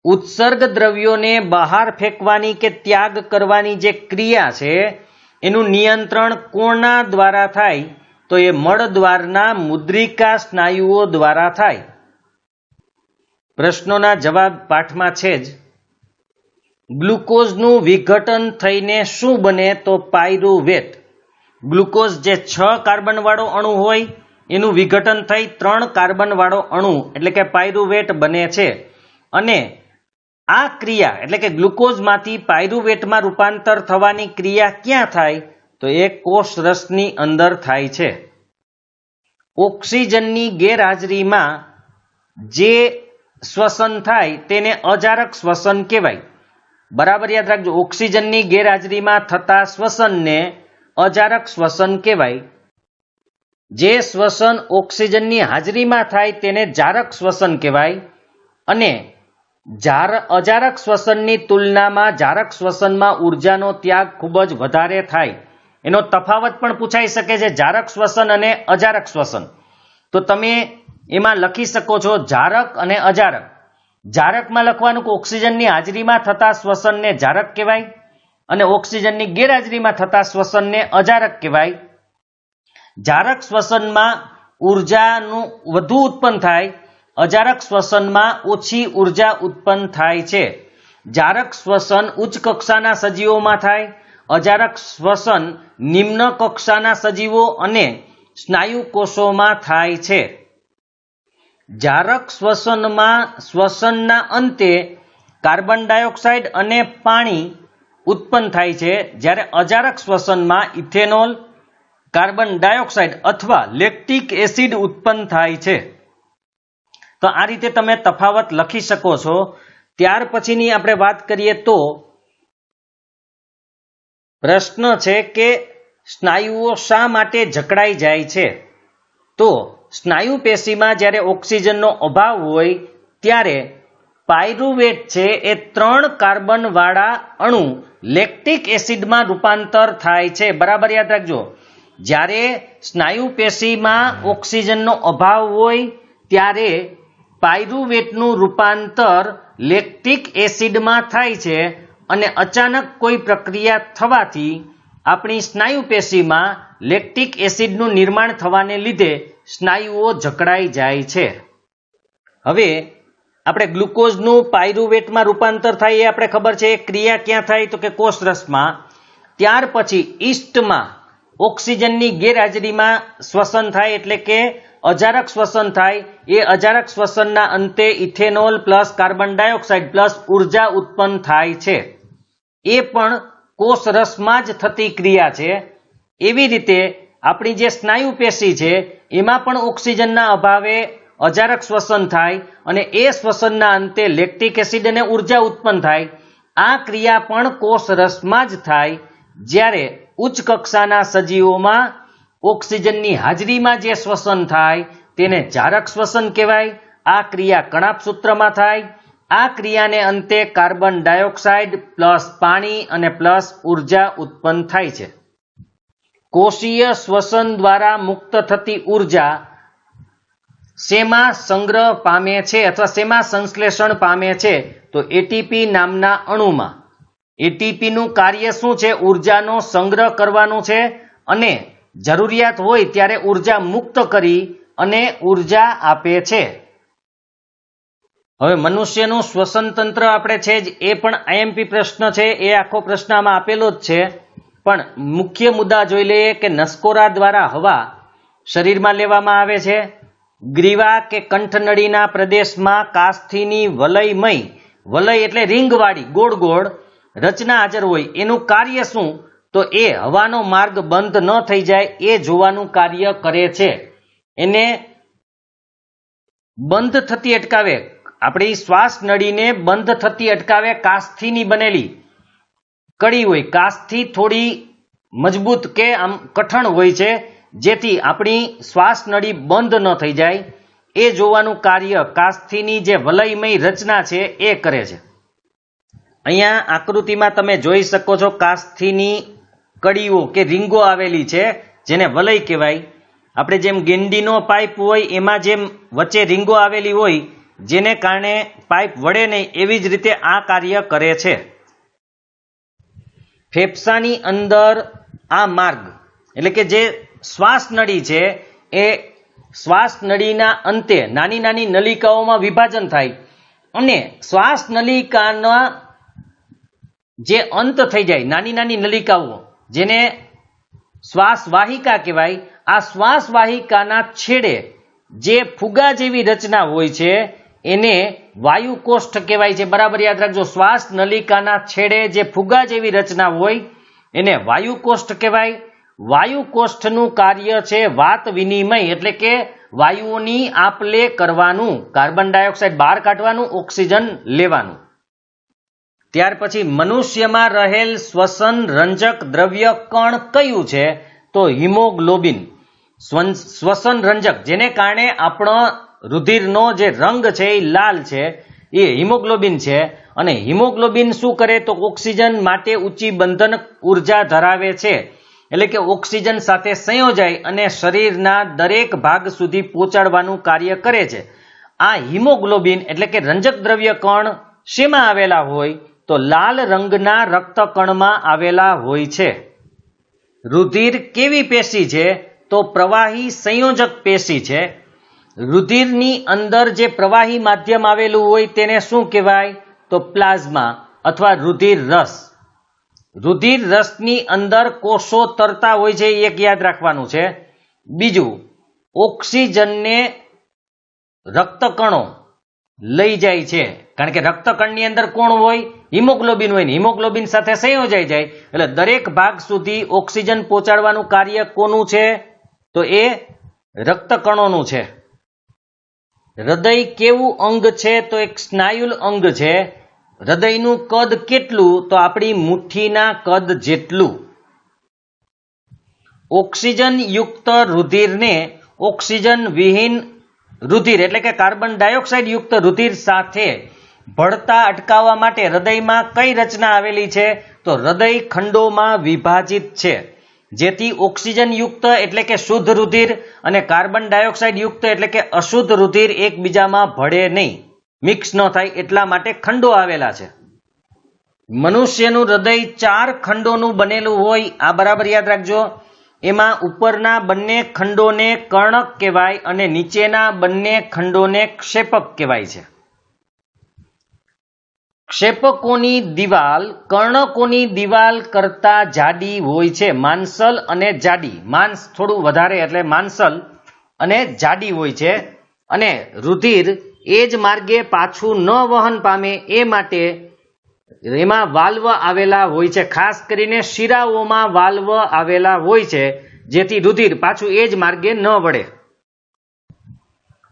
Speaker 1: ઉત્સર્ગ દ્રવ્યોને બહાર ફેંકવાની કે ત્યાગ કરવાની જે ક્રિયા છે એનું નિયંત્રણ કોના દ્વારા થાય તો એ મળદ્વારના મુદ્રિકા સ્નાયુઓ દ્વારા થાય. પ્રશ્નોના જવાબ પાઠમાં છે જ. ગ્લુકોઝનું વિઘટન થઈને શું બને તો પાયરુવેટ. ગ્લુકોઝ જે 6 કાર્બન વાળો અણુ હોય એનું વિઘટન થઈ 3 કાર્બન વાળો અણુ એટલે કે પાયરુવેટ બને છે. અને આ ક્રિયા એટલે કે ગ્લુકોઝમાંથી પાયરુવેટમાં રૂપાંતર થવાની ક્રિયા ક્યાં થાય તો એ કોષ રસની અંદર થાય છે. ઓક્સિજનની ગેરહાજરીમાં જે શ્વસન થાય તેને અજારક શ્વસન કહેવાય. બરાબર યાદ રાખજો, ઓક્સિજનની ગેરહાજરીમાં થતા શ્વસનને અજારક શ્વસન કહેવાય. જે શ્વસન ઓક્સિજનની હાજરીમાં થાય તેને જારક શ્વસન કહેવાય. અને અજારક શ્વસનની તુલનામાં જારક શ્વસનમાં ઉર્જાનો ત્યાગ ખૂબ જ વધારે થાય. એનો તફાવત પણ પૂછાઈ શકે છે, જારક શ્વસન અને અજારક શ્વસન. તો તમે એમાં લખી શકો છો જારક અને અજારક. જારકમાં લખવાનું કે ઓક્સિજનની હાજરીમાં થતા શ્વસનને જારક કહેવાય અને ઓક્સિજનની ગેરહાજરીમાં થતા શ્વસનને અજારક કહેવાય. જારક શ્વસનમાં ઉર્જાનું વધુ ઉત્પન્ન થાય, અજારક શ્વસનમાં ઓછી ઉર્જા ઉત્પન્ન થાય છે. જારક શ્વસન ઉચ્ચ કક્ષાના સજીવોમાં થાય, અજારક શ્વસન નિમ્ન કક્ષાના સજીવો અને સ્નાયુ કોષોમાં થાય છે. જારક શ્વસનમાં શ્વસનના અંતે કાર્બન ડાયોક્સાઇડ અને પાણી ઉત્પન્ન થાય છે, જ્યારે અજારક શ્વસનમાં ઇથેનોલ, કાર્બન ડાયોક્સાઇડ અથવા લેક્ટિક એસિડ ઉત્પન્ન થાય છે. તો આ રીતે તમે તફાવત લખી શકો છો. ત્યાર પછીની આપણે વાત કરીએ તો પ્રશ્ન છે કે સ્નાયુઓ શા માટે જકડાઈ જાય છે. તો સ્નાયુ પેશીમાં જ્યારે ઓક્સિજનનો અભાવ હોય ત્યારે પાયરુવેટ છે એ 3 કાર્બન વાળા અણુ લેક્ટિક એસિડમાં રૂપાંતર થાય છે. બરાબર યાદ રાખજો, જ્યારે સ્નાયુ પેશીમાં ઓક્સિજનનો અભાવ હોય ત્યારે પાયરુવેટનું રૂપાંતર લેક્ટિક એસિડમાં થાય છે અને અચાનક કોઈ પ્રક્રિયા થવાથી આપણી સ્નાયુ પેશીમાં લેક્ટિક એસિડનું નિર્માણ થવાને લીધે સ્નાયુઓ જકડાઈ જાય છે. હવે આપણે ગ્લુકોઝનું પાયરુવેટમાં રૂપાંતર થાય એ આપણે ખબર છે. એ ક્રિયા ક્યાં થાય તો કે કોષરસમાં. ત્યાર પછી ઈસ્ટમાં ઓક્સિજનની ગેરહાજરીમાં શ્વસન થાય એટલે કે અજારક શ્વસન થાય. એ અજારક શ્વસનના અંતે ethanol plus carbon dioxide plus ઉર્જા ઉત્પન્ન થાય છે. એ પણ કોષરસમાં જ થતી ક્રિયા છે. એવી રીતે આપણી જે સ્નાયુ પેશી છે એમાં પણ ઓક્સિજનના અભાવે અજારક શ્વસન થાય અને એ શ્વસનના અંતે લેક્ટિક એસિડ અને ઉર્જા ઉત્પન્ન થાય. આ ક્રિયા પણ કોષરસમાં જ થાય. જ્યારે ઉચ્ચ કક્ષાના સજીવોમાં ઓક્સિજનની હાજરીમાં જે શ્વસન થાય તેને જારક શ્વસન કહેવાય. આ ક્રિયા કણાભસૂત્રમાં થાય. આ ક્રિયાને અંતે કાર્બન ડાયોક્સાઇડ પ્લસ પાણી અને પ્લસ ઉર્જા ઉત્પન્ન થાય છે. કોષીય શ્વસન દ્વારા મુક્ત થતી ઉર્જા શેમાં સંગ્રહ પામે છે અથવા શેમાં સંશ્લેષણ પામે છે? તો એટીપી નામના અણુમાં. એટીપીનું કાર્ય શું છે? ઉર્જાનો સંગ્રહ કરવાનું છે અને જરૂરિયાત હોય ત્યારે ઉર્જા મુક્ત કરી અને ઉર્જા આપે છે. હવે મનુષ્યનું શ્વસન તંત્ર આપણે છે જ એ પણ આઈએમપી પ્રશ્ન છે, એ આખો પ્રશ્ન આમાં આપેલો જ છે. પણ મુખ્ય મુદ્દા જોઈ લઈએ કે નસકોરા દ્વારા હવા શરીરમાં લેવામાં આવે છે. ગ્રીવા કે કંઠનળીના પ્રદેશમાં કાસ્થીની વલયમય, વલય એટલે રીંગવાળી ગોળ ગોળ રચના હાજર હોય. એનું કાર્ય શું? તો એ હવાનો માર્ગ બંધ ન થઈ જાય એ જોવાનું કાર્ય કરે છે. એને બંધ થતી અટકાવે, આપણી શ્વાસ નળીને બંધ થતી અટકાવે કાસ્થીની બનેલી કડી હોય. કાસ્થી થોડી મજબૂત કે આમ કઠણ હોય છે, જેથી આપણી શ્વાસ નળી બંધ ન થઈ જાય એ જોવાનું કાર્ય કાસ્થીની જે વલયમય રચના છે એ કરે છે. અહીંયા આકૃતિમાં તમે જોઈ શકો છો કાસ્થીની કડીઓ કે રીંગો આવેલી છે જેને વલય કહેવાય. આપણે જેમ ગેંડીનો પાઇપ હોય એમાં જેમ વચ્ચે રીંગો આવેલી હોય જેને કારણે પાઇપ વળે નહીં, એવી જ રીતે આ કાર્ય કરે છે. ફેફસાની અંદર આ માર્ગ એટલે કે જે શ્વાસ નળી છે એ શ્વાસ નળીના અંતે નાની નાની નલિકાઓમાં વિભાજન થાય અને શ્વાસ નલિકાના જે અંત થઈ જાય નાની નાની નલિકાઓ જેને શ્વાસ વાહિકા કહેવાય. આ શ્વાસ વાહિકાના છેડે જે ફુગા જેવી રચના હોય છે એને વાયુકોષ્ઠ કહેવાય છે. બરાબર યાદ રાખજો, શ્વાસ નલિકાના છેડે જે ફુગા જેવી રચના હોય એને વાયુકોષ્ઠ કહેવાય. વાયુકોષ્ઠનું કાર્ય છે વાત વિનિમય, એટલે કે વાયુઓની આપ લે કરવાનું, કાર્બન ડાયોક્સાઇડ બહાર કાઢવાનું, ઓક્સિજન લેવાનું. ત્યાર પછી મનુષ્યમાં રહેલ શ્વસન રંજક દ્રવ્ય કણ કયું છે? તો હિમોગ્લોબિન. શ્વસન રંજક જેને કારણે આપણો રુધિરનો જે રંગ છે એ લાલ છે એ હિમોગ્લોબિન છે. અને હિમોગ્લોબિન શું કરે? તો ઓક્સિજન માટે ઊંચી બંધન ઉર્જા ધરાવે છે, એટલે કે ઓક્સિજન સાથે સંયોજાય અને શરીરના દરેક ભાગ સુધી પહોંચાડવાનું કાર્ય કરે છે. આ હિમોગ્લોબિન એટલે કે રંજક દ્રવ્ય કણ શેમાં આવેલા હોય? તો લાલ રંગના રક્તકણમાં આવેલા હોય છે. રુધિર કેવી પેશી છે? તો પ્રવાહી સંયોજક પેશી છે. રુધિરની અંદર જે પ્રવાહી માધ્યમ આવેલું હોય તેને શું કહેવાય? તો પ્લાઝમા અથવા રુધિર રસ. રુધિર રસની અંદર કોષો તરતા હોય છે, એક યાદ રાખવાનું છે. બીજું, ઓક્સિજનને રક્તકણો લઈ જાય છે, કારણ કે રક્તકણની અંદર કોણ હોય? હિમોગ્લોબિન હોય ને હિમોગ્લોબિન સાથે સંયોજાઈ જાય એટલે દરેક ભાગ સુધી ઓક્સિજન પહોંચાડવાનું કાર્ય કોનું છે? તો એ રક્તકણોનું છે. હૃદય કેવું અંગ છે? તો એક સ્નાયુલ અંગ છે. હૃદયનું કદ કેટલું? તો આપણી મુઠ્ઠીના કદ જેટલું. ઓક્સિજન યુક્ત રુધિરને ઓક્સિજન વિહીન રુધિર એટલે કે કાર્બન ડાયોક્સાઇડ યુક્ત રુધિર સાથે ભળતા અટકાવવા માટે હૃદયમાં કઈ રચના આવેલી છે? તો હૃદય ખંડોમાં વિભાજિત છે, જેથી ઓક્સિજન યુક્ત એટલે કે શુદ્ધ રુધિર અને કાર્બન ડાયોક્સાઇડ યુક્ત એટલે કે અશુદ્ધ રુધિર એકબીજામાં ભળે નહીં, મિક્સ ન થાય એટલા માટે ખંડો આવેલા છે. મનુષ્યનું હૃદય 4 ખંડોનું બનેલું હોય, આ બરાબર યાદ રાખજો. એમાં ઉપરના બંને ખંડોને કર્ણક કહેવાય અને નીચેના બંને ખંડોને ક્ષેપક કહેવાય છે. ક્ષેપકોની દિવાલ કર્ણકોની દિવાલ કરતા જાડી હોય છે. માંસલ અને જાડી, માંસ થોડું વધારે એટલે માંસલ અને જાડી હોય છે. અને રુધિર એ જ માર્ગે પાછું ન વહન પામે એ માટે એમાં વાલ્વ આવેલા હોય છે. ખાસ કરીને શિરાઓમાં વાલ્વ આવેલા હોય છે, જેથી રુધિર પાછું એ જ માર્ગે ન વળે.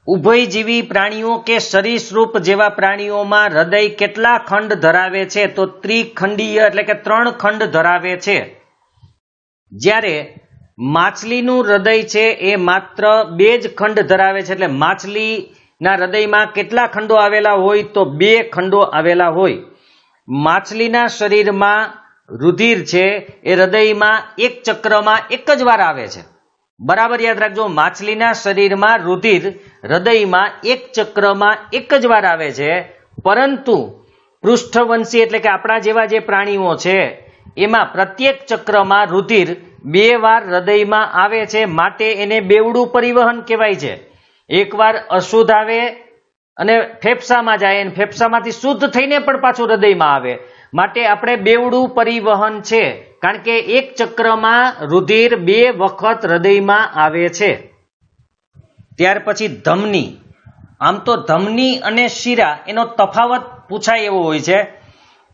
Speaker 1: ઉભયજીવી પ્રાણીઓ કે સરીસૃપ જેવા પ્રાણીઓમાં હૃદય કેટલા ખંડ ધરાવે છે? તો ત્રિખંડીય એટલે કે 3 ખંડ ધરાવે છે. જ્યારે માછલીનું હૃદય છે એ માત્ર 2 જ ખંડ ધરાવે છે. એટલે માછલીના હૃદયમાં કેટલા ખંડો આવેલા હોય? તો 2 ખંડો આવેલા હોય. માછલીના શરીરમાં રુધિર છે એ હૃદયમાં એક ચક્રમાં એક જ વાર આવે છે. બરાબર યાદ રાખજો, માછલીના શરીરમાં રુધિર હૃદયમાં એક ચક્રમાં એક જ વાર આવે છે. પરંતુ પૃષ્ઠવંશી એટલે કે આપણા જેવા જે પ્રાણીઓ છે એમાં પ્રત્યેક ચક્રમાં રુધિર 2 વાર હૃદયમાં આવે છે. માટે એને બેવડું પરિવહન કહેવાય છે. એકવાર અશુદ્ધ આવે અને ફેફસામાં જાય અને ફેફસામાંથી શુદ્ધ થઈને પણ પાછું હૃદયમાં આવે. માટે આપણે બેવડું પરિવહન છે, કારણ કે એક ચક્રમાં રુધિર 2 વખત હૃદયમાં આવે છે. ત્યાર પછી ધમની. આમ તો ધમની અને શિરા એનો તફાવત પૂછાય એવો હોય છે.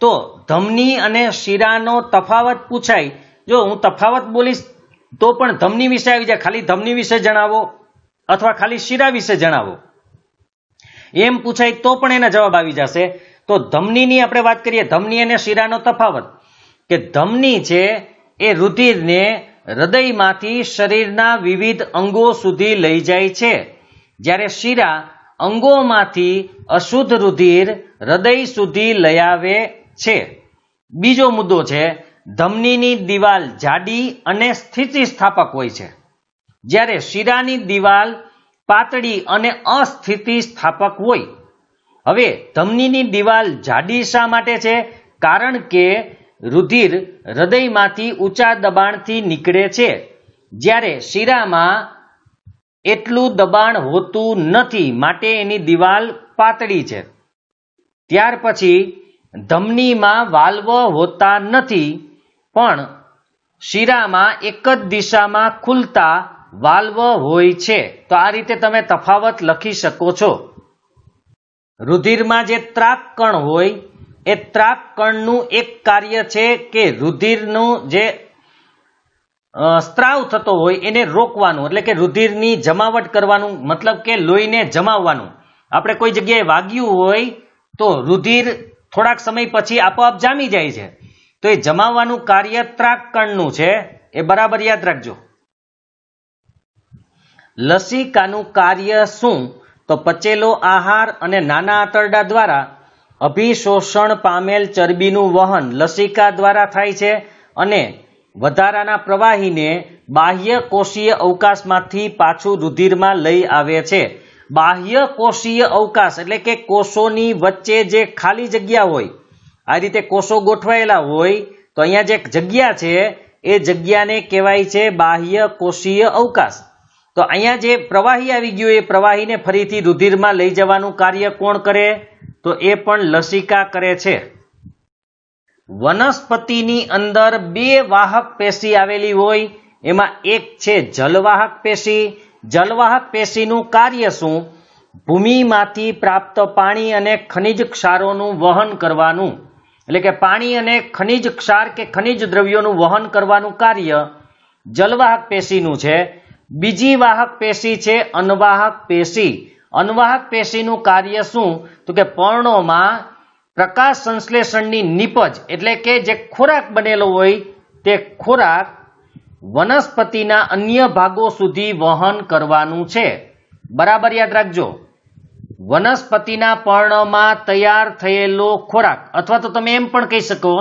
Speaker 1: તો ધમની અને શિરાનો તફાવત પૂછાય, જો હું તફાવત બોલીશ તો પણ ધમની વિશે આવી જાય, ખાલી ધમની વિશે જણાવો અથવા ખાલી શિરા વિશે જણાવો એમ પૂછાય તો પણ એના જવાબ આવી જશે. તો ધમનીની આપણે વાત કરીએ, ધમની અને શિરાનો તફાવત, કે ધમની છે એ રુધિરને હૃદયમાંથી શરીરના વિવિધ અંગો સુધી લઈ જાય છે, જ્યારે શિરા અંગોમાંથી અશુદ્ધ રુધિર હૃદય સુધી લઈ આવે છે. બીજો મુદ્દો છે, ધમનીની દિવાલ જાડી અને સ્થિતિસ્થાપક હોય છે, જ્યારે શિરાની દિવાલ પાતળી અને અસ્થિતિસ્થાપક હોય. હવે ધમનીની દિવાલ જાડી શા માટે છે? કારણ કે રુધિર હૃદયમાંથી ઊંચા દબાણથી નીકળે છે, જ્યારે શિરામાં એટલું દબાણ હોતું નથી, માટે એની દિવાલ પાતળી છે. ત્યાર પછી ધમનીમાં વાલ્વ હોતા નથી, પણ શિરામાં એક જ દિશામાં ખુલતા વાલ્વ હોય છે. તો આ રીતે તમે તફાવત લખી શકો છો. રુધિરમાં જે ત્રાક કણ હોય એ ત્રાક કણનું એક કાર્ય છે કે રુધિરનું જે સ્ત્રાવ થતો હોય એને રોકવાનું, એટલે કે રુધિરની જમાવટ કરવાનું, મતલબ કે લોહીને જમાવવાનું. આપણે કોઈ જગ્યાએ વાગ્યું હોય તો રુધિર થોડાક સમય પછી આપોઆપ જામી જાય છે, તો એ જમાવવાનું કાર્ય ત્રાક કણનું છે. એ બરાબર યાદ રાખજો. લસિકાનું કાર્ય શું? તો પચેલો આહાર અને નાના આંતરડા દ્વારા અભિશોષણ પામેલ ચરબીનું વહન લસિકા દ્વારા થાય છે અને વધારાના પ્રવાહીને બાહ્ય કોષીય અવકાશમાંથી પાછું રુધિરમાં લઈ આવે છે. બાહ્ય કોષીય અવકાશ એટલે કે કોષોની વચ્ચે જે ખાલી જગ્યા હોય, આ રીતે કોષો ગોઠવાયેલા હોય તો અહીંયા જે જગ્યા છે એ જગ્યાને કહેવાય છે બાહ્ય કોષીય અવકાશ. તો અહીંયા જે પ્રવાહી આવી ગયું એ પ્રવાહીને ફરીથી રુધિરમાં લઈ જવાનું કાર્ય કોણ કરે? તો એ પણ લસિકા કરે છે. વનસ્પતિની અંદર 2 વાહક પેશી આવેલી હોય, એમાં એક છે જલવાહક પેશી. જલવાહક પેશીનું કાર્ય શું? ભૂમિમાંથી પ્રાપ્ત પાણી અને ખનિજ ક્ષારોનું વહન કરવાનું, એટલે કે પાણી અને ખનિજ ક્ષાર કે ખનિજ દ્રવ્યોનું વહન કરવાનું કાર્ય જલવાહક પેશીનું છે. બીજી વાહક પેશી છે અનવાહક પેશી. અનવાહક પેશીનું કાર્ય શું? તો કે પર્ણોમાં પ્રકાશ સંશ્લેષણની નીપજ એટલે કે જે ખોરાક બનેલો હોય તે ખોરાક વનસ્પતિના અન્ય ભાગો સુધી વહન કરવાનું છે. બરાબર યાદ રાખજો, વનસ્પતિના પર્ણમાં તૈયાર થયેલો ખોરાક, અથવા તો તમે એમ પણ કહી શકો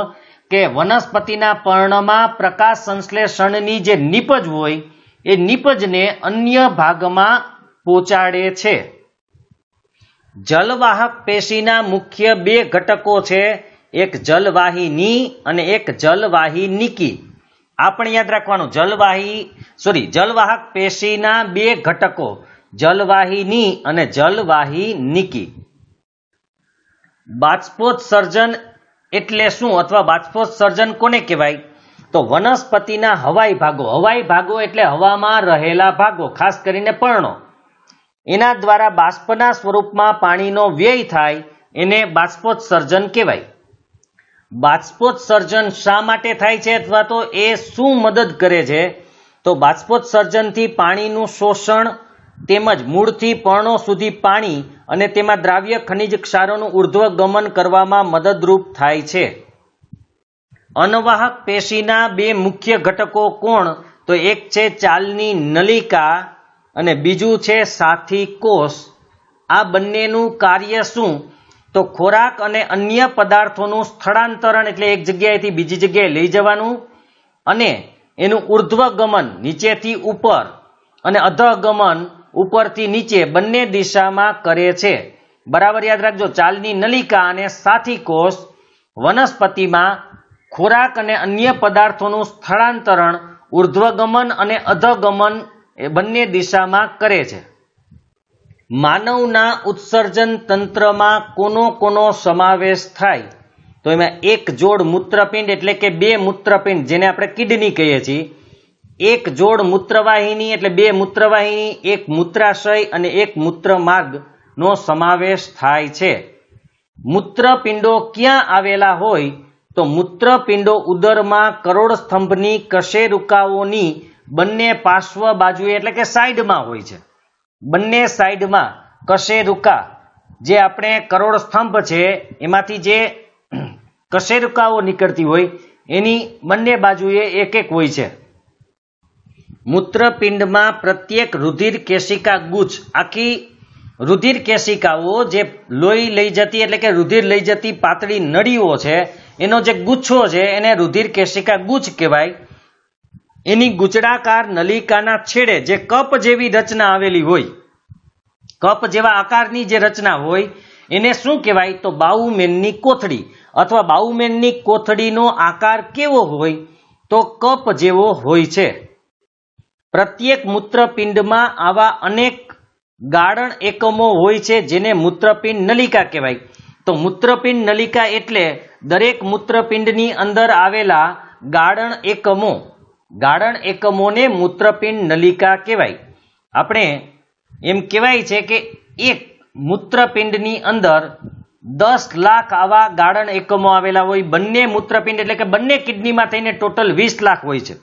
Speaker 1: કે વનસ્પતિના પર્ણમાં પ્રકાશ સંશ્લેષણની જે નીપજ હોય એ નીપજને અન્ય ભાગમાં પહોંચાડે છે. જલવાહક પેશીના મુખ્ય 2 ઘટકો છે, એક જલવાહિની અને એક જલવાહિનીકી. આ પણ યાદ રાખવાનું, જલવાહક પેશીના 2 ઘટકો જલવાહિની અને જલવાહિનીકી. બાષ્પોત્સર્જન એટલે શું, અથવા બાષ્પોત્સર્જન કોને કહેવાય? તો વનસ્પતિના હવાઈ ભાગો એટલે હવામાં રહેલા ભાગો, ખાસ કરીને પર્ણો, એના દ્વારા બાષ્પના સ્વરૂપમાં પાણીનો વ્યય થાય એને બાષ્પોત્સર્જન કહેવાય. બાષ્પોત્સર્જન શા માટે થાય છે, અથવા તો એ શું મદદ કરે છે? તો તો બાષ્પોત્સર્જનથી પાણીનું શોષણ તેમજ મૂળથી પર્ણો સુધી પાણી અને તેમાં દ્રાવ્ય ખનિજ ક્ષારોનું ઉર્ધ્વગમન કરવામાં મદદરૂપ થાય છે. અનવાહક પેશીના બે મુખ્ય ઘટકો કોણ? તો એક છે ચાલની નલિકા અને બીજું છે સાથી કોષ. આ બંનેનું કાર્ય શું? તો ખોરાક અને અન્ય પદાર્થોનું સ્થળાંતરણ એટલે એક જગ્યાએથી બીજી જગ્યાએ લઈ જવાનું અને એનું ઉર્ધ્વગમન નીચેથી ઉપર અને અધઃગમન ઉપરથી નીચે બંને દિશામાં કરે છે. બરાબર યાદ રાખજો, ચાલની નલિકા અને સાથી કોષ વનસ્પતિમાં ખોરાક અને અન્ય પદાર્થોનું સ્થળાંતરણ ઉર્ધ્વગમન અને અધઃગમન એ બંને દિશામાં કરે છે. માનવના ઉત્સર્જન તંત્રમાં કોનો સમાવેશ થાય? તો એમાં એક જોડ મૂત્રપિંડ એટલે કે બે મૂત્રપિંડ જેને આપણે કિડની કહીએ છીએ, એક જોડ મૂત્રવાહિની એટલે બે મૂત્રવાહિની, એક મૂત્રાશય અને એક મૂત્રમાર્ગનો સમાવેશ થાય છે. મૂત્રપિંડો ક્યાં આવેલા હોય? તો મૂત્રપિંડો ઉદરમાં કરોડસ્તંભની કશેરુકાઓની બંને પાર્શ્વ બાજુએ એટલે કે સાઈડમાં હોય છે. બંને સાઈડમાં કશેરુકા, જે આપણે કરોડસ્તંભ છે એમાંથી જે કશેરુકાઓ નીકળતી હોય એની બંને બાજુએ એક એક હોય છે. મૂત્રપિંડમાં પ્રત્યેક રુધિર કેશિકા ગુચ્છ, આખી રુધિર કેશિકાઓ જે લોહી લઈ જતી એટલે કે રુધિર લઈ જતી પાતળી નળીઓ છે એનો જે ગુચ્છો છે એને રુધિર કેશિકા ગુચ્છ કહેવાય. એની ગુચડાકાર નલિકાના છેડે જે કપ જેવી રચના આવેલી હોય, કપ જેવા આકારની જે રચના હોય એને શું કહેવાય? તો બાઉમેનની કોથળી અથવા બાઉમેનની કોથળીનો આકાર કેવો હોય? તો કપ જેવો હોય છે. પ્રત્યેક મૂત્રપિંડમાં આવા અનેક ગાળણ એકમો હોય છે જેને મૂત્રપિંડ નલિકા કહેવાય. તો મૂત્રપિંડ નલિકા એટલે દરેક મૂત્રપિંડની અંદર આવેલા ગાળણ એકમોને મૂત્રપિંડ નલિકા કહેવાય. આપણે એમ કહેવાય છે કે એક મૂત્રપિંડની અંદર 10 લાખ આવા ગાળણ એકમો આવેલા હોય. બંને મૂત્રપિંડ એટલે કે બંને કિડનીમાં થઈને ટોટલ 20 લાખ હોય છે.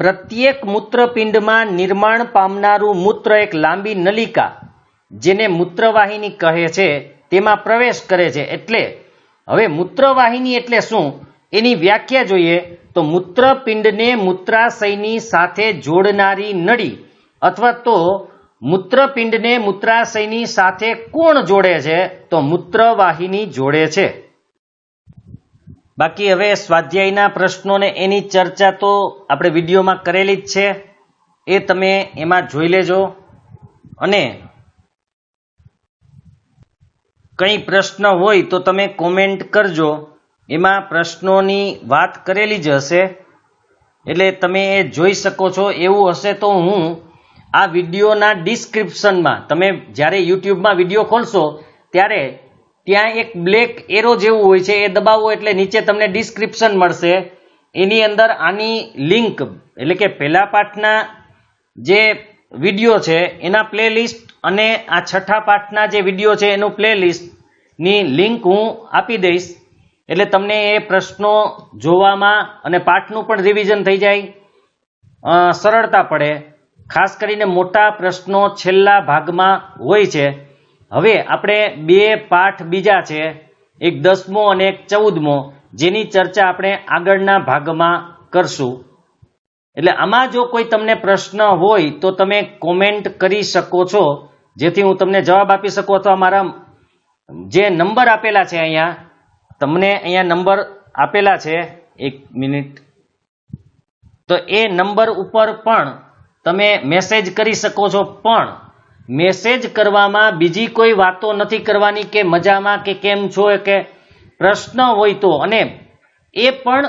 Speaker 1: પ્રત્યેક મૂત્રપિંડમાં નિર્માણ પામનારું મૂત્ર એક લાંબી નલિકા જેને મૂત્રવાહિની કહે છે તેમાં પ્રવેશ કરે છે. એટલે હવે મૂત્રવાહિની એટલે શું એની વ્યાખ્યા જોઈએ તો મૂત્રપિંડને મૂત્રાશયની સાથે જોડનારી નળી અથવા તો મૂત્રપિંડને મૂત્રાશયની સાથે કોણ જોડે છે? તો મૂત્રવાહિની જોડે છે. બાકી હવે સ્વાધ્યાયના પ્રશ્નોને એની ચર્ચા તો આપણે વિડીયોમાં કરેલી જ છે, એ તમે એમાં જોઈ લેજો. અને કંઈ પ્રશ્ન હોય તો તમે કોમેન્ટ કરજો, એમાં પ્રશ્નોની વાત કરેલી જ હશે એટલે તમે એ જોઈ શકો છો. એવું હશે તો હું આ વિડીયોના ડિસ્ક્રિપ્શનમાં, તમે જ્યારે યુટ્યુબમાં વિડીયો ખોલશો ત્યારે ત્યાં એક બ્લેક એરો જેવું હોય છે, એ દબાવો એટલે નીચે તમને ડિસ્ક્રિપ્શન મળશે. એની અંદર આની લિંક એટલે કે પહેલા પાઠના જે વિડીયો છે એના પ્લેલિસ્ટ અને આ છઠ્ઠા પાઠના જે વિડીયો છે એનું પ્લેલિસ્ટની લિંક હું આપી દઈશ. એટલે તમને એ પ્રશ્નો જોવામાં અને પાઠનું પણ રિવિઝન થઈ જાય, સરળતા પડે. ખાસ કરીને મોટા પ્રશ્નો છેલ્લા ભાગમાં હોય છે. હવે આપણે બે પાઠ બીજા છે, એક 10મો અને એક 14મો, જેની ચર્ચા આપણે આગળના ભાગમાં કરશું. એટલે આમાં જો કોઈ તમને પ્રશ્ન હોય તો તમે કોમેન્ટ કરી શકો છો, જેથી હું તમને જવાબ આપી શકું. અથવા મારા જે નંબર આપેલા છે અહીંયા, તમને અહીંયા નંબર આપેલા છે, 1 મિનિટ, તો એ નંબર ઉપર પણ તમે મેસેજ કરી શકો છો. પણ મેસેજ કરવામાં બીજી કોઈ વાતો નથી કરવાની કે મજામાં કે કેમ છો કે પ્રશ્ન હોય તો, અને એ પણ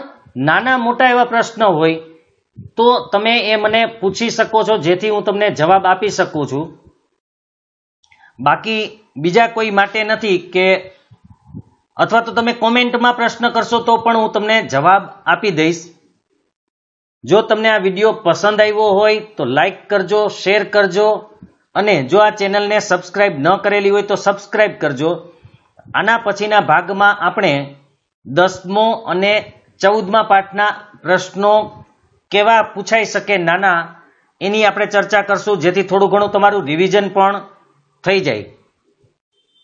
Speaker 1: નાના મોટા એવા પ્રશ્ન હોય તો તમે એ મને પૂછી શકો છો, જેથી હું તમને જવાબ આપી શકું છું. બાકી બીજા કોઈ માટે નથી કે, અથવા તો તમે કોમેન્ટમાં પ્રશ્ન કરશો તો પણ હું તમને જવાબ આપી દઈશ. જો તમને આ વિડીયો પસંદ આવ્યો હોય તો લાઈક કરજો, શેર કરજો, અને જો આ ચેનલને સબસ્ક્રાઇબ ન કરેલી હોય તો સબસ્ક્રાઇબ કરજો. આના પછીના ભાગમાં આપણે 10મો અને 14મા પાઠના પ્રશ્નો કેવા પૂછાઈ શકે નાના, એની આપણે ચર્ચા કરશું, જેથી થોડું ઘણું તમારું રિવિઝન પણ થઈ જાય.